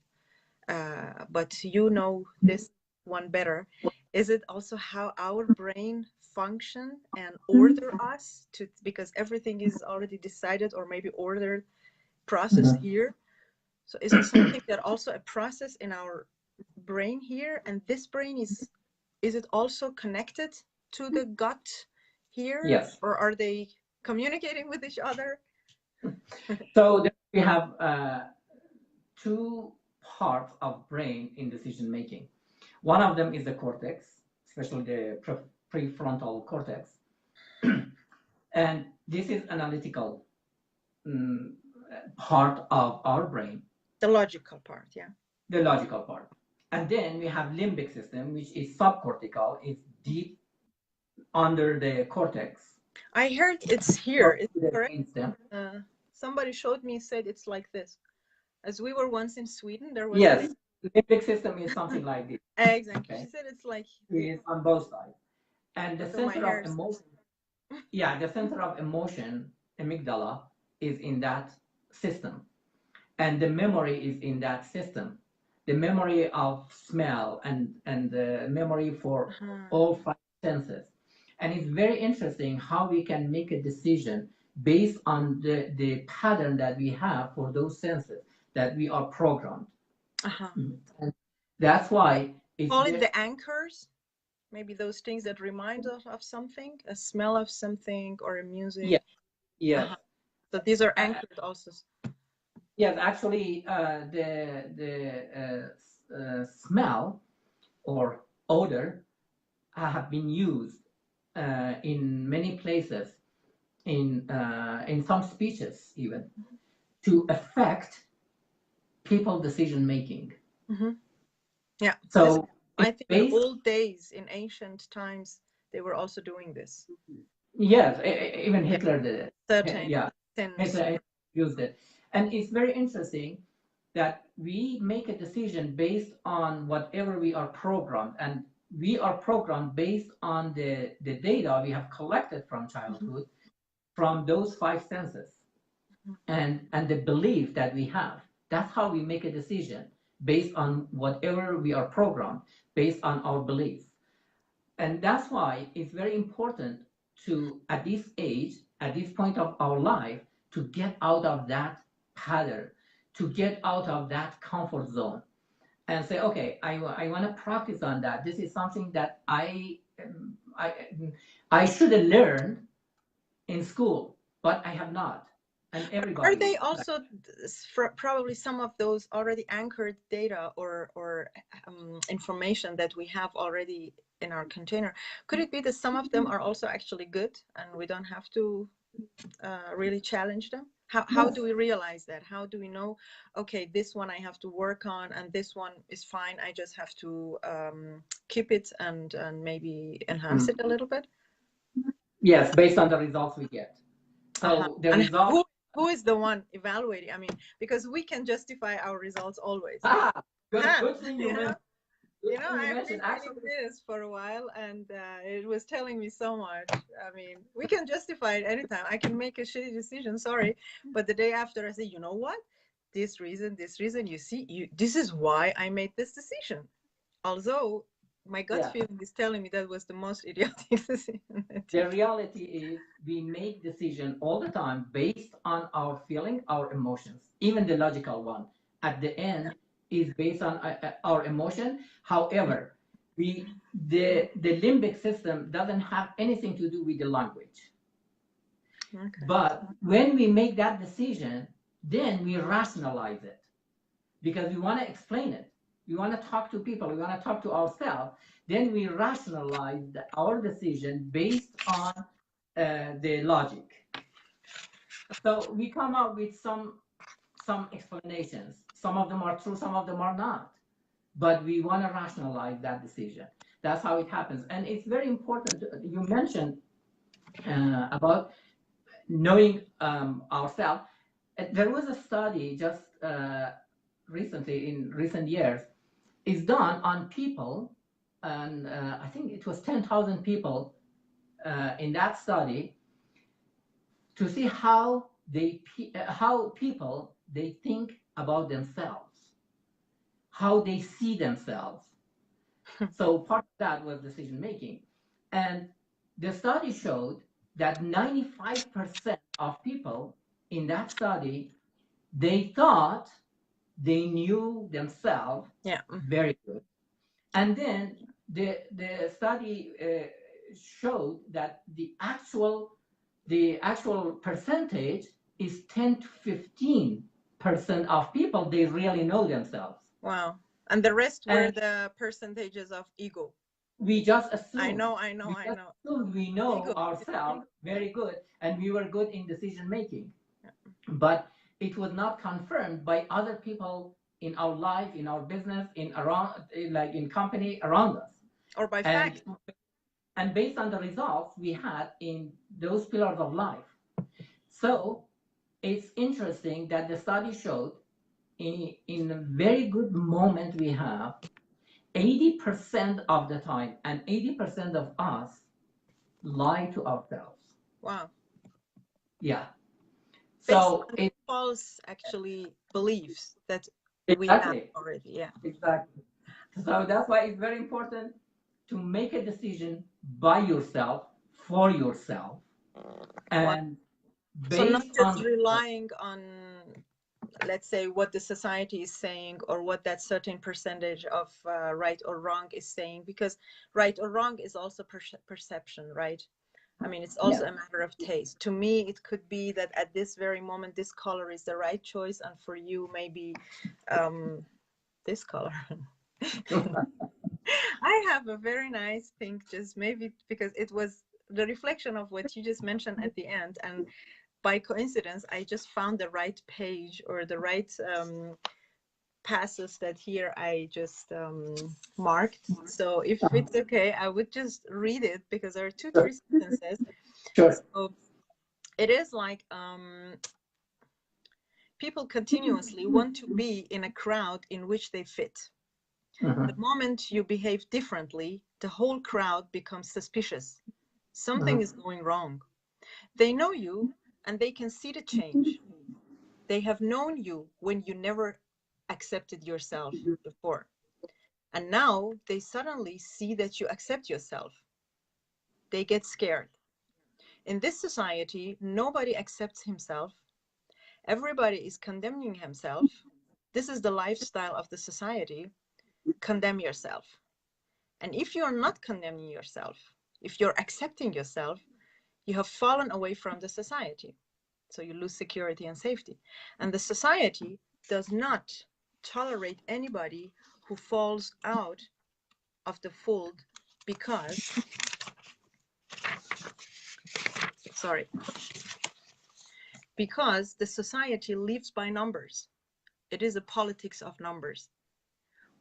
But you know this one better. Is it also how our brain function and order us to, because everything is already decided or maybe ordered, processed Mhm. here? So is it something that also a process in our brain here, and this brain is it also connected to the gut here, Yes. or are they communicating with each other? So then we have two parts of brain in decision making. One of them is the cortex, especially the prefrontal cortex, and this is analytical mm, part of our brain, The logical part, yeah. the logical part. And then we have limbic system, which is subcortical, it's deep under the cortex. I heard it's here. It's The correct. brainstem. Somebody showed me, said it's like this. As we were once in Sweden, there was Yes, the limbic system is something like this. exactly. Okay? She said it's like It is on both sides. And the so my center hair of emotion, yeah, the center of emotion, amygdala, is in that system. And the memory is in that system. The memory of smell and the memory for all five senses. And it's very interesting how we can make a decision based on the pattern that we have for those senses that we are programmed. And that's why it's call it the anchors. Maybe those things that remind us of something, a smell of something or a music. yeah, yes. So these are anchored also. Yes, actually, the smell or odor have been used in many places, in some speeches even, to affect people decision making. Yeah. So I think in old days, in ancient times, they were also doing this. Yes, even Hitler did it. Certain Yeah, things. Hitler used it. And it's very interesting that we make a decision based on whatever we are programmed. And we are programmed based on the data we have collected from childhood, from those five senses, and the belief that we have. That's how we make a decision based on whatever we are programmed, based on our beliefs. And that's why it's very important to, at this age, at this point of our life, to get out of that pattern, to get out of that comfort zone and say, okay, I want to practice on that. This is something that I should have learned in school, but I have not. And everybody. Are they also probably some of those already anchored data or information that we have already in our container? Could it be that some of them are also actually good and we don't have to really challenge them? How do we realize that? How do we know, okay, this one I have to work on and this one is fine, I just have to keep it and maybe enhance it a little bit? Yes, based on the results we get. So the results. Who is the one evaluating? I mean, because we can justify our results always. Good thing you mentioned. I've been reading this for a while, and it was telling me so much. I mean, we can justify it anytime. I can make a shitty decision, sorry, but the day after, I say, you know what? This reason, you see, this is why I made this decision. Although my gut feeling is telling me that was the most idiotic decision. The reality is we make decisions all the time based on our feeling, our emotions, even the logical one. At the end is based on our emotion. However, the limbic system doesn't have anything to do with the language. Okay. But when we make that decision, then we rationalize it because we want to explain it. We want to talk to people. We want to talk to ourselves. Then we rationalize our decision based on the logic. So we come up with some explanations. Some of them are true, some of them are not. But we want to rationalize that decision. That's how it happens. And it's very important. You mentioned about knowing ourselves. There was a study just recently, in recent years, is done on people, and I think it was 10,000 people in that study, to see how people they think about themselves, how they see themselves. So part of that was decision making, and the study showed that 95% of people in that study, they thought they knew themselves very good. And then the study showed that the actual percentage is 10 to 15 of people, they really know themselves. Wow. And the rest were And the percentages of ego. we just I assume, know, I know, I know. we know Ego. ourselves very good, and we were good in decision making. Yeah. But it was not confirmed by other people in our life, in our business, in around, like in company around us. Or by And fact. based on the results we had in those pillars of life. So it's interesting that the study showed in a very good moment we have 80% of the time, and 80% of us lie to ourselves. Wow. Yeah. Based So on it false, actually, beliefs that we have exactly, already. Yeah. exactly. So that's why it's very important to make a decision by yourself, for yourself, Wow. and So not based just on relying on, let's say, what the society is saying or what that certain percentage of right or wrong is saying, because right or wrong is also perception, right? I mean, it's yeah. also a matter of taste. To me, it could be that at this very moment, this color is the right choice, and for you, maybe this color. I have a very nice thing, just maybe because it was the reflection of what you just mentioned at the end, and by coincidence, I just found the right page or the right passes that here I just marked. So if it's okay, I would just read it because there are two, Sure. three sentences. Sure. So it is like people continuously want to be in a crowd in which they fit. The Mhm. moment you behave differently, the whole crowd becomes suspicious. Something is Mhm. going wrong. They know you and they can see the change. They have known you when you never accepted yourself before. And now they suddenly see that you accept yourself. They get scared. In this society, nobody accepts himself. Everybody is condemning himself. This is the lifestyle of the society. Condemn yourself. And if you're not condemning yourself, if you're accepting yourself, you have fallen away from the society. So you lose security and safety. And the society does not tolerate anybody who falls out of the fold because, sorry, because the society lives by numbers. It is a politics of numbers.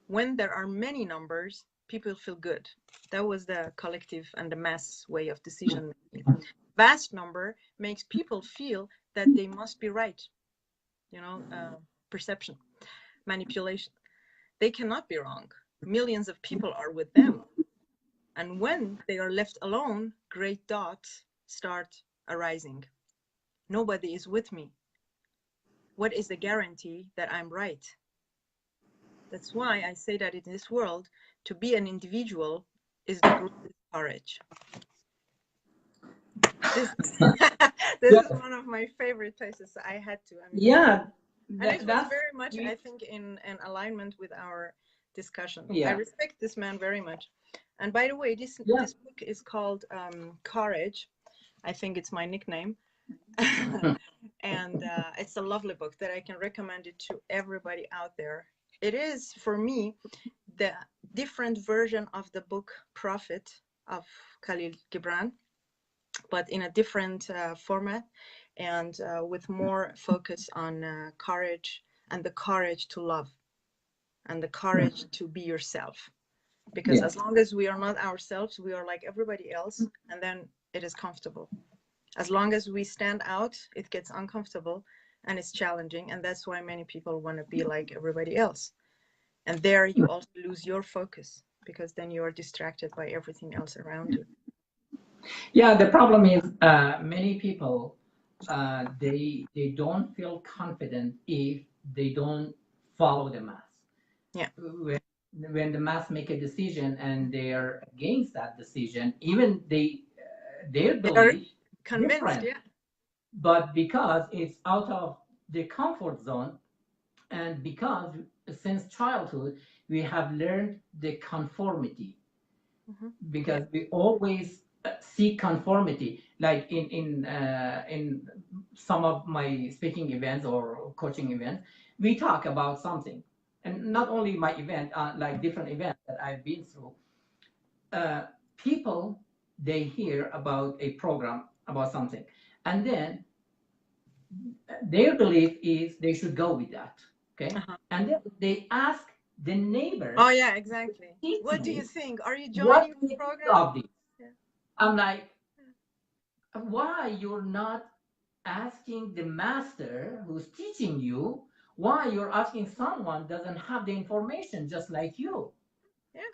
When there are many numbers, people feel good. That was the collective and the mass way of decision making. Vast number makes people feel that they must be right. You know, perception, manipulation. They cannot be wrong. Millions of people are with them. And when they are left alone, great dots start arising. Nobody is with me. What is the guarantee that I'm right? That's why I say that in this world, to be an individual is the greatest courage. This, this Yeah. is one of my favorite places. I had to. I mean, Yeah. and it was That's very much, I we. think, in alignment with our discussion. I Yeah. respect this man very much. And by the way, Yeah. this book is called Courage. I think it's my nickname. And it's a lovely book that I can recommend it to everybody out there. It is, for me, the different version of the book Prophet of Khalil Gibran, but in a different format and with more focus on courage and the courage to love and the courage to be yourself. Because Yeah. as long as we are not ourselves, we are like everybody else, and then it is comfortable. As long as we stand out, it gets uncomfortable and it's challenging. And that's why many people want to be like everybody else. And there you also lose your focus because then you are distracted by everything else around you. Yeah. The problem is, many people, they don't feel confident if they don't follow the mass. Yeah. When the mass make a decision and they are against that decision, even their They are belief convinced. different, Yeah. but because it's out of the comfort zone, and because since childhood we have learned the conformity, Mm-hmm. because we always seek conformity, like in some of my speaking events or coaching events, we talk about something, and not only my event, like different events that I've been through. Uh, People, they hear about a program about something, and then their belief is they should go with that. Okay, Uh-huh. and then they ask the neighbors Oh yeah, exactly. What do you teachmates, think? Are you what joining do the you think program? of this? Yeah. I'm like, why you're not asking the master who's teaching you? Why you're asking someone doesn't have the information just like you? Yeah.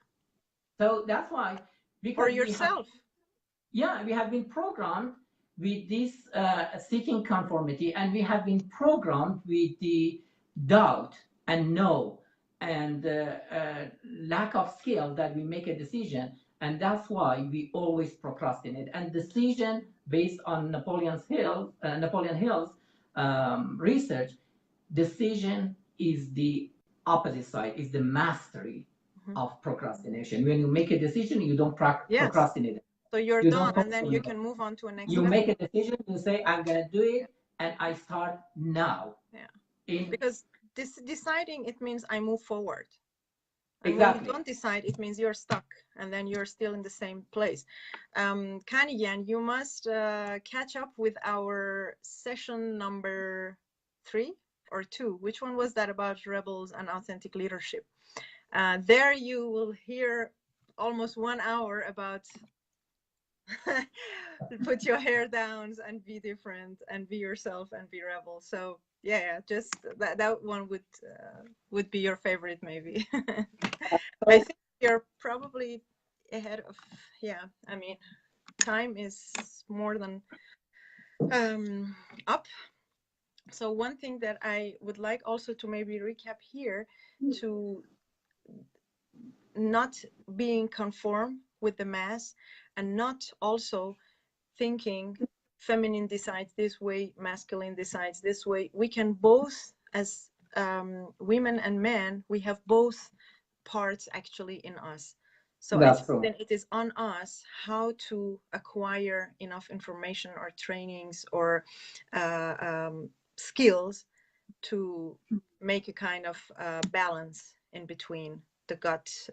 So that's why, Or because we have, yourself. yeah, we have been programmed with this seeking conformity, and we have been programmed with the doubt and no and lack of skill that we make a decision, and that's why we always procrastinate. And decision based on Napoleon Hill's research, decision is the opposite side, is the mastery Mhm. of procrastination. When you make a decision, you don't Yes. procrastinate. So you're You done, don't and then you postpone it. can move on to a next You step. make a decision. You say, "I'm gonna do Yeah. it," and I start now. Yeah. In Because this deciding, it means I move forward. And when you exactly. don't decide, it means you're stuck, and then you're still in the same place. Kaniyan, you must catch up with our session number 3 or 2. Which one was that, about rebels and authentic leadership? There you will hear almost 1 hour about put your hair down and be different and be yourself and be rebel. So yeah, just that one would be your favorite, maybe. I So think you're probably ahead of, yeah, I mean, time is more than um up. So one thing that I would like also to maybe recap here, to not being conform with the mass, and not also thinking feminine decides this way, masculine decides this way. We can both, as women and men, we have both parts actually in us. So I that's think true. then it is on us how to acquire enough information or trainings or skills to make a kind of balance in between the gut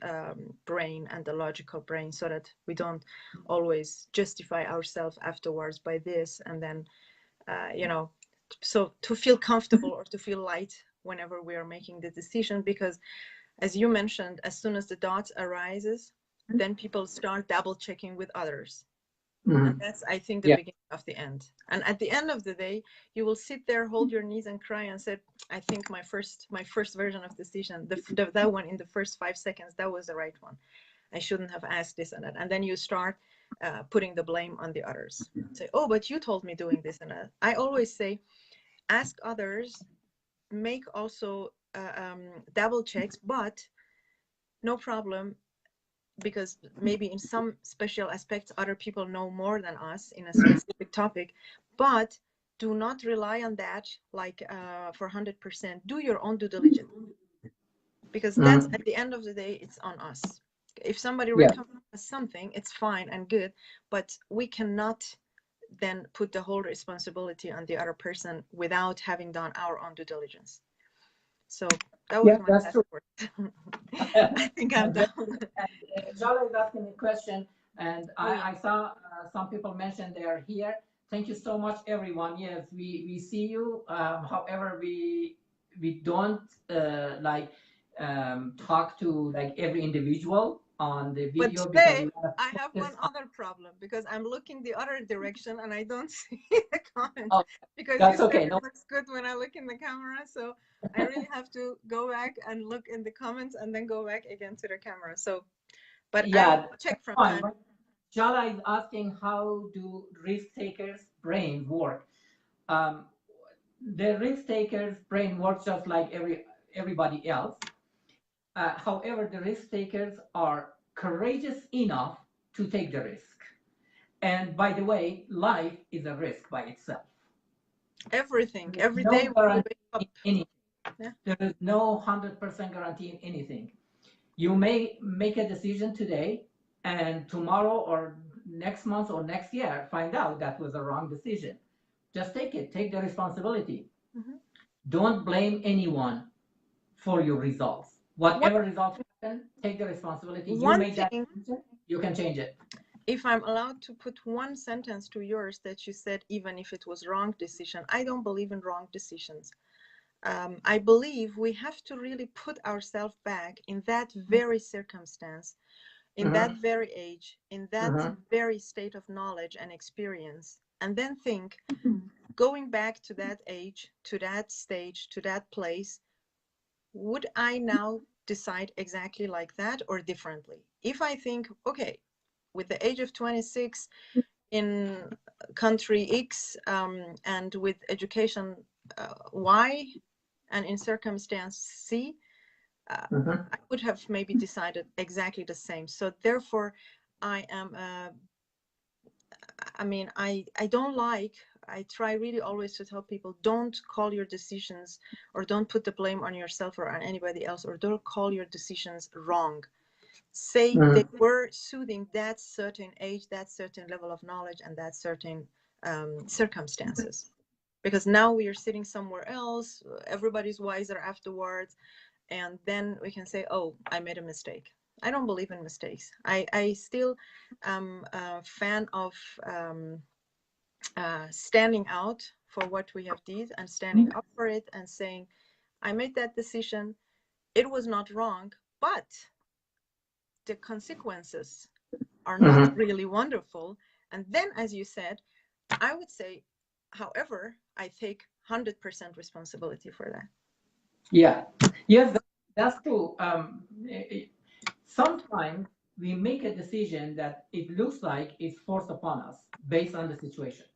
brain and the logical brain, so that we don't always justify ourselves afterwards by this, and then you know, so to feel comfortable or to feel light whenever we are making the decision. Because as you mentioned, as soon as the dots arises, then people start double checking with others, and Mhm. that's, I think, the Yeah, beginning of the end. And at the end of the day, you will sit there, hold your knees and cry and say, I think my first version of decision, that one in the first 5 seconds, that was the right one. I shouldn't have asked this and that. And then you start putting the blame on the others. Say, oh, but you told me doing this and that. I always say, ask others, make also double checks, but no problem, because maybe in some special aspects other people know more than us in a specific topic, but do not rely on that, like for 100%. Do your own due diligence, because that's, mhm. at the end of the day, it's on us. If somebody Yeah, recommends something, it's fine and good, but we cannot then put the whole responsibility on the other person without having done our own due diligence. So that was yeah, my that's last true. word. I think I'm Very done. good. And Jala is asking a question, and Oh yeah. I saw some people mention they are here. Thank you so much, everyone. Yes, we see you. However, we don't talk to like every individual on the But video because today we want I to have one focus on. other problem, because I'm looking the other direction and I don't see the comments, Oh, because you that's said okay. it No. looks good when I look in the camera. So I really have to go back and look in the comments and then go back again to the camera. So, but I Yeah, check that's from fine. time. But Jala is asking how do risk takers' brain work? Um, the risk taker's brain works just like everybody else. However, the risk takers are courageous enough to take the risk. And by the way, life is a risk by itself. Everything, There is every no day when we guarantee wake up. in anything. Yeah. There is no 100% guarantee in anything. You may make a decision today, and tomorrow or next month or next year find out that was a wrong decision. just take it. Take the responsibility. Mhm. Don't blame anyone for your results. One, Whatever results happen, take the responsibility. You one made that thing, decision, you can change it. if I'm allowed to put one sentence to yours that you said, even if it was wrong decision, I don't believe in wrong decisions. I believe we have to really put ourselves back in that very circumstance, in that very age, in that very state of knowledge and experience, and then think, going back to that age, to that stage, to that place, would I now decide exactly like that or differently? If I think, okay, with the age of 26 in country X, and with education Y, and in circumstance C, I would have maybe decided exactly the same. So therefore, I am, I don't like, I try really always to tell people, don't call your decisions, or don't put the blame on yourself or on anybody else, or don't call your decisions wrong. Say they were suiting that certain age, that certain level of knowledge, and that certain circumstances. Because now we are sitting somewhere else, everybody's wiser afterwards, and then we can say, oh, I made a mistake. I don't believe in mistakes. I still am a fan of standing out for what we have did, and standing up for it, and saying, I made that decision, it was not wrong, but the consequences are not really wonderful. And then, as you said, I would say, however, I take 100% responsibility for that. Yeah. Yes, that's true. Sometimes we make a decision that it looks like it's forced upon us based on the situation.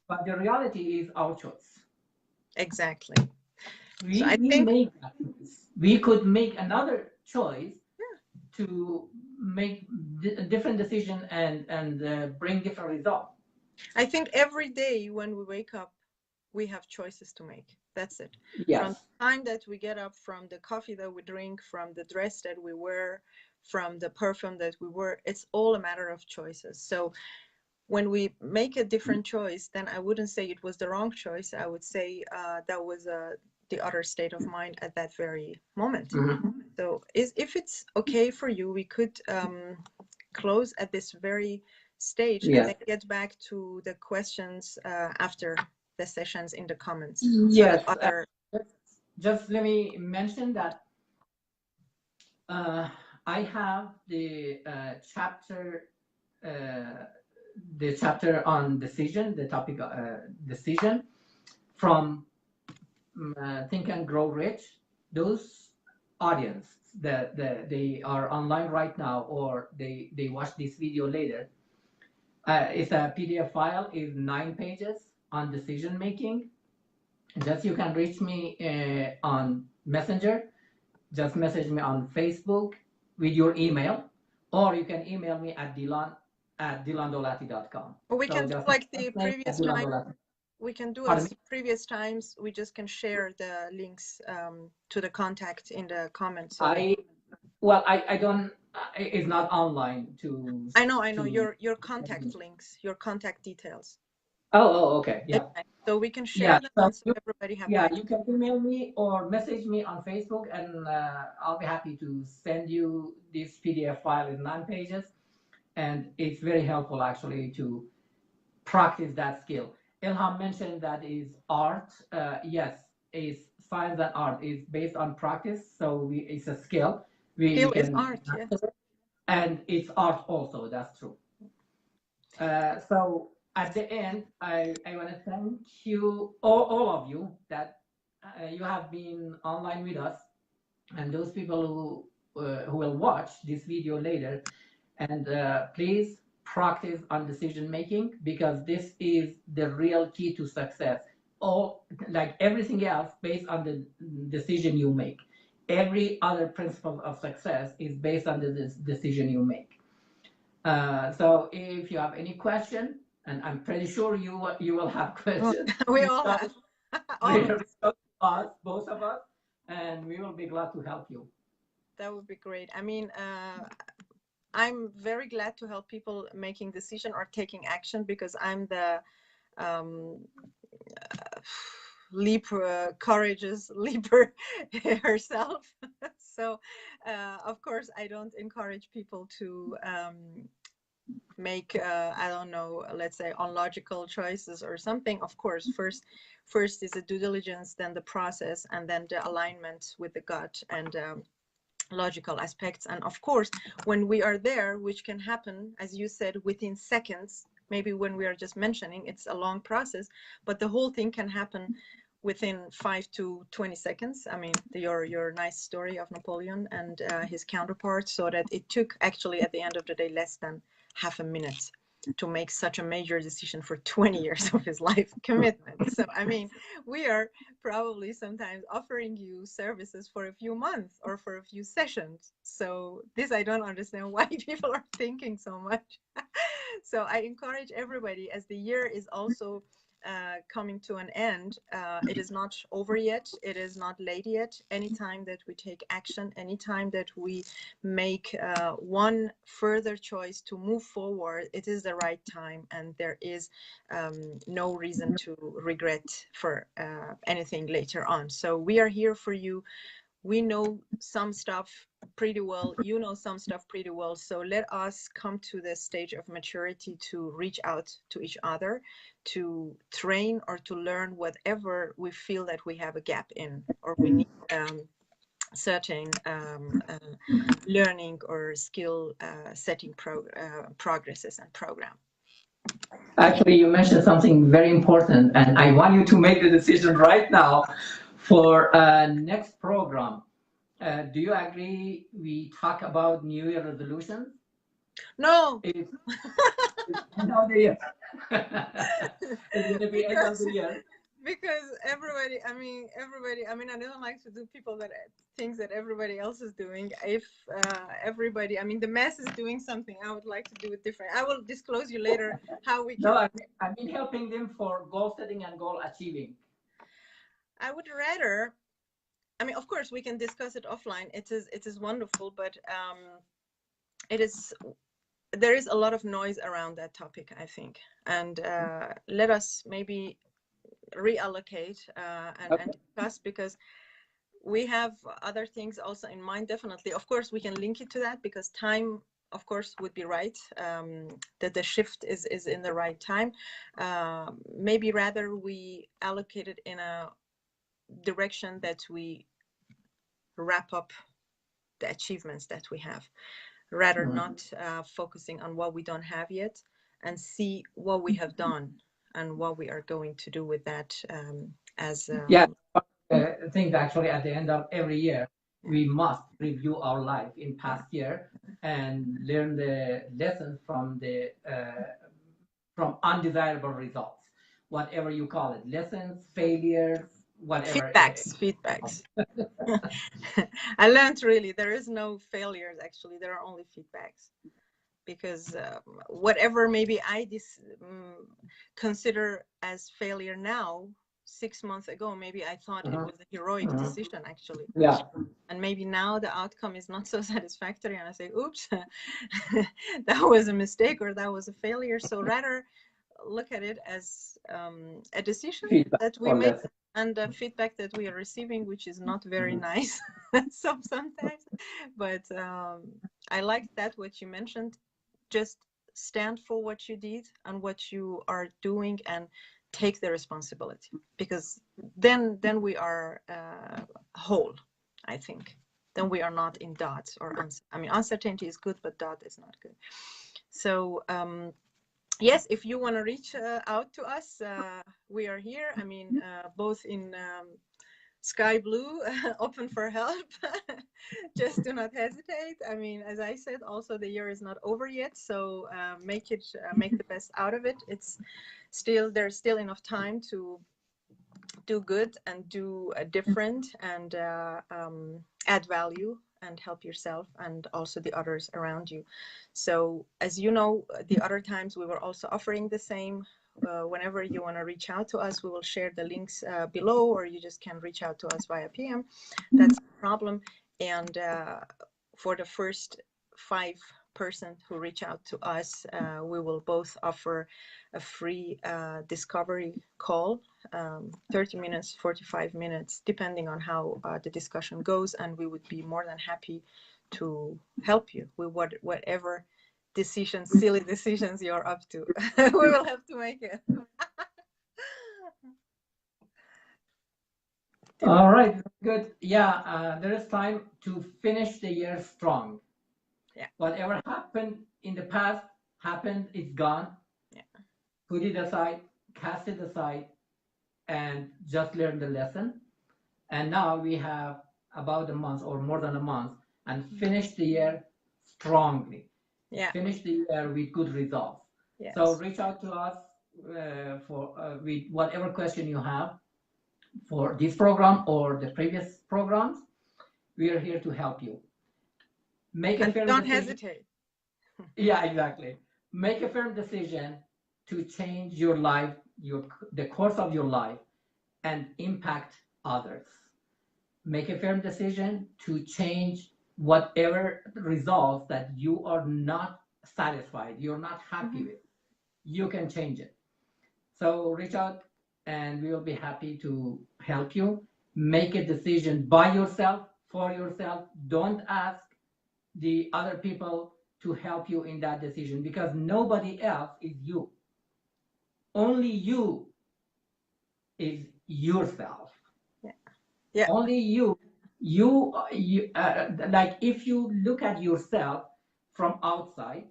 But the reality is our choice. Exactly. So I We think, make that choice. We could make another choice yeah, to make a different decision and bring different results. I think every day when we wake up, we have choices to make. That's it. From Yes. the time that we get up, from the coffee that we drink, from the dress that we wear, from the perfume that we wear, it's all a matter of choices. So when we make a different choice, then I wouldn't say it was the wrong choice. I would say that was the other state of mind at that very moment. So if it's okay for you, we could close at this very stage, and Yes. then get back to the questions after the sessions in the comments. So the Yes. other, Just let me mention that uh, I have uh, the chapter on decision, the topic decision from Think and Grow Rich. Those audience that they are online right now, or they watch this video later. It's a PDF file, is 9 pages on decision making. Just you can reach me on Messenger. Just message me on Facebook with your email, or you can email me at dylan@dylandolati.com. or we So can do just like the name at previous Dylan time. Dolati. We can do Pardon as me? previous times. We just can share the links to the contact in the comments. So I well, I don't. It's not online to I know to. your contact links, your contact details. Okay, yeah, Okay. So we can yeah. share them, So and so everybody have yeah, access. you can email me or message me on Facebook, and I'll be happy to send you this PDF file in 9 pages, and it's very helpful actually to practice that skill. Ilham mentioned that is art. Yes, is science and art is based on practice, so it's a skill we Skill is can art. Yeah. master, and it's art also. That's true. So at the end, I want to thank you, all of you, that you have been online with us, and those people who will watch this video later. And please practice on decision making, because this is the real key to success. All, like everything else, based on the decision you make. Every other principle of success is based on the decision you make. So if you have any question, and I'm pretty sure you will have questions, We reach all out, have. All of reach out to us, both of us, and we will be glad to help you. that would be great. I mean, I'm very glad to help people making decision or taking action, because I'm the leap courageous leaper herself. So of course I don't encourage people to make I don't know, let's say unlogical choices or something. Of course, first is the due diligence, then the process, and then the alignment with the gut and logical aspects. And of course, when we are there, which can happen, as you said, within seconds, maybe when we are just mentioning, it's a long process, but the whole thing can happen within 5 to 20 seconds. I mean, your nice story of Napoleon and his counterpart, so that it took actually at the end of the day less than half a minute to make such a major decision for 20 years of his life commitment. So I mean, we are probably sometimes offering you services for a few months or for a few sessions. So this I don't understand why people are thinking so much. So I encourage everybody, as the year is also coming to an end. It is not over yet. It is not late yet. Anytime that we take action, anytime that we make one further choice to move forward, it is the right time, and there is no reason to regret for anything later on. So we are here for you. We know some stuff pretty well, you know some stuff pretty well, so let us come to the stage of maturity to reach out to each other, to train or to learn whatever we feel that we have a gap in, or we need certain learning or skill setting progresses and program. Actually, you mentioned something very important, and I want you to make the decision right now for next program. Do you agree we talk about New Year resolutions? No. It's end of the year. It's going to be end of the year. Because everybody, I mean, I don't like to do people that things that everybody else is doing. If everybody, I mean, the mass is doing something, I would like to do it different. I will disclose you later how we can. No, I mean helping them for goal setting and goal achieving. I would rather, I mean, of course we can discuss it offline. It is wonderful, but it is, there is a lot of noise around that topic, I think, and let us maybe reallocate and discuss, because we have other things also in mind. Definitely, of course we can link it to that, because time of course would be right, that the shift is in the right time. Maybe rather we allocate it in a direction that we wrap up the achievements that we have, rather not focusing on what we don't have yet, and see what we have done and what we are going to do with that. Yeah, I think actually at the end of every year, we must review our life in past year and learn the lessons from undesirable results, whatever you call it, lessons, failures, whatever. Feedbacks. I learned, really, there is no failures. Actually, there are only feedbacks, because whatever maybe I consider as failure now, 6 months ago, maybe I thought it was a heroic decision, actually. Yeah. And maybe now the outcome is not so satisfactory, and I say, oops, that was a mistake, or that was a failure. So rather look at it as a decision Feedback that we made, and the feedback that we are receiving, which is not very nice sometimes. But I like that what you mentioned. Just stand for what you did and what you are doing, and take the responsibility, because then we are whole, I think. Then we are not in doubts or I mean, uncertainty is good, but doubt is not good. So yes, if you want to reach out to us, we are here. I mean, both in sky blue, open for help. Just do not hesitate. I mean, as I said, also the year is not over yet, so make the best out of it. There's still enough time to do good and do different, and add value and help yourself and also the others around you. So as you know, the other times we were also offering the same. Whenever you want to reach out to us, we will share the links below, or you just can reach out to us via PM. That's no problem. And for the first 5 person who reach out to us, we will both offer a free discovery call, 30 minutes, 45 minutes, depending on how the discussion goes. And we would be more than happy to help you with whatever decisions, silly decisions you're up to. We will have to make it. All right, good. Yeah, there is time to finish the year strong. Yeah. Whatever happened in the past happened, it's gone. Yeah. Put it aside, cast it aside, and just learn the lesson. And now we have about a month or more than a month and finish the year strongly. Yeah. Finish the year with good results. Yes. So reach out to us with whatever question you have for this program or the previous programs. We are here to help you. Make a firm don't decision. hesitate. Yeah, exactly. Make a firm decision to change your life, the course of your life, and impact others. Make a firm decision to change whatever results that you are not satisfied, you're not happy with. You can change it. So reach out and we will be happy to help you. Make a decision by yourself, for yourself. Don't ask the other people to help you in that decision because nobody else is you. Only you is yourself. Yeah. Yeah. Only you. Like if you look at yourself from outside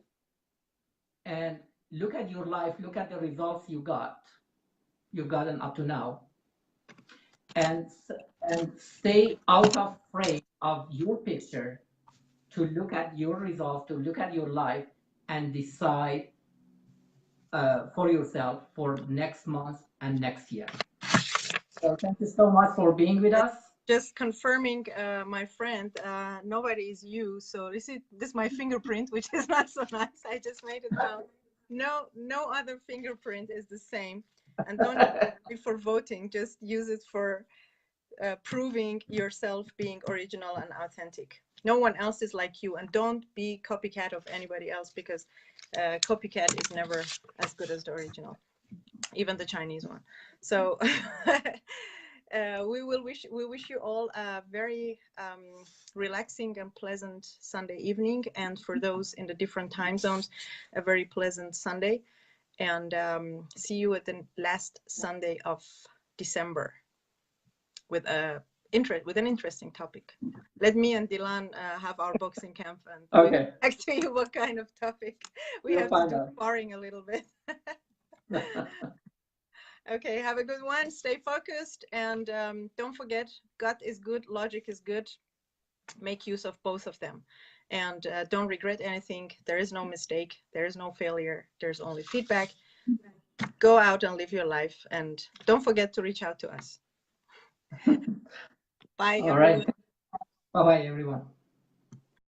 and look at your life, look at the results you've gotten up to now, and stay out of frame of your picture to look at your results, to look at your life and decide for yourself for next month and next year. So thank you so much for being with us. Just confirming, my friend, nobody is you. So this is my fingerprint, which is not so nice. I just made it down. No other fingerprint is the same. And don't use it for voting. Just use it for proving yourself being original and authentic. No one else is like you, and don't be copycat of anybody else because copycat is never as good as the original, even the Chinese one. So we wish you all a very relaxing and pleasant Sunday evening, and for those in the different time zones, a very pleasant Sunday, and see you at the last Sunday of December with an interesting topic. Let me and Dylaan have our boxing camp and Okay. back to you what kind of topic. We'll have to do sparring a little bit. Okay, have a good one. Stay focused, and don't forget, gut is good, logic is good. Make use of both of them, and don't regret anything. There is no mistake. There is no failure. There's only feedback. Go out and live your life, and don't forget to reach out to us. Bye, All everyone. right. Bye-bye, everyone.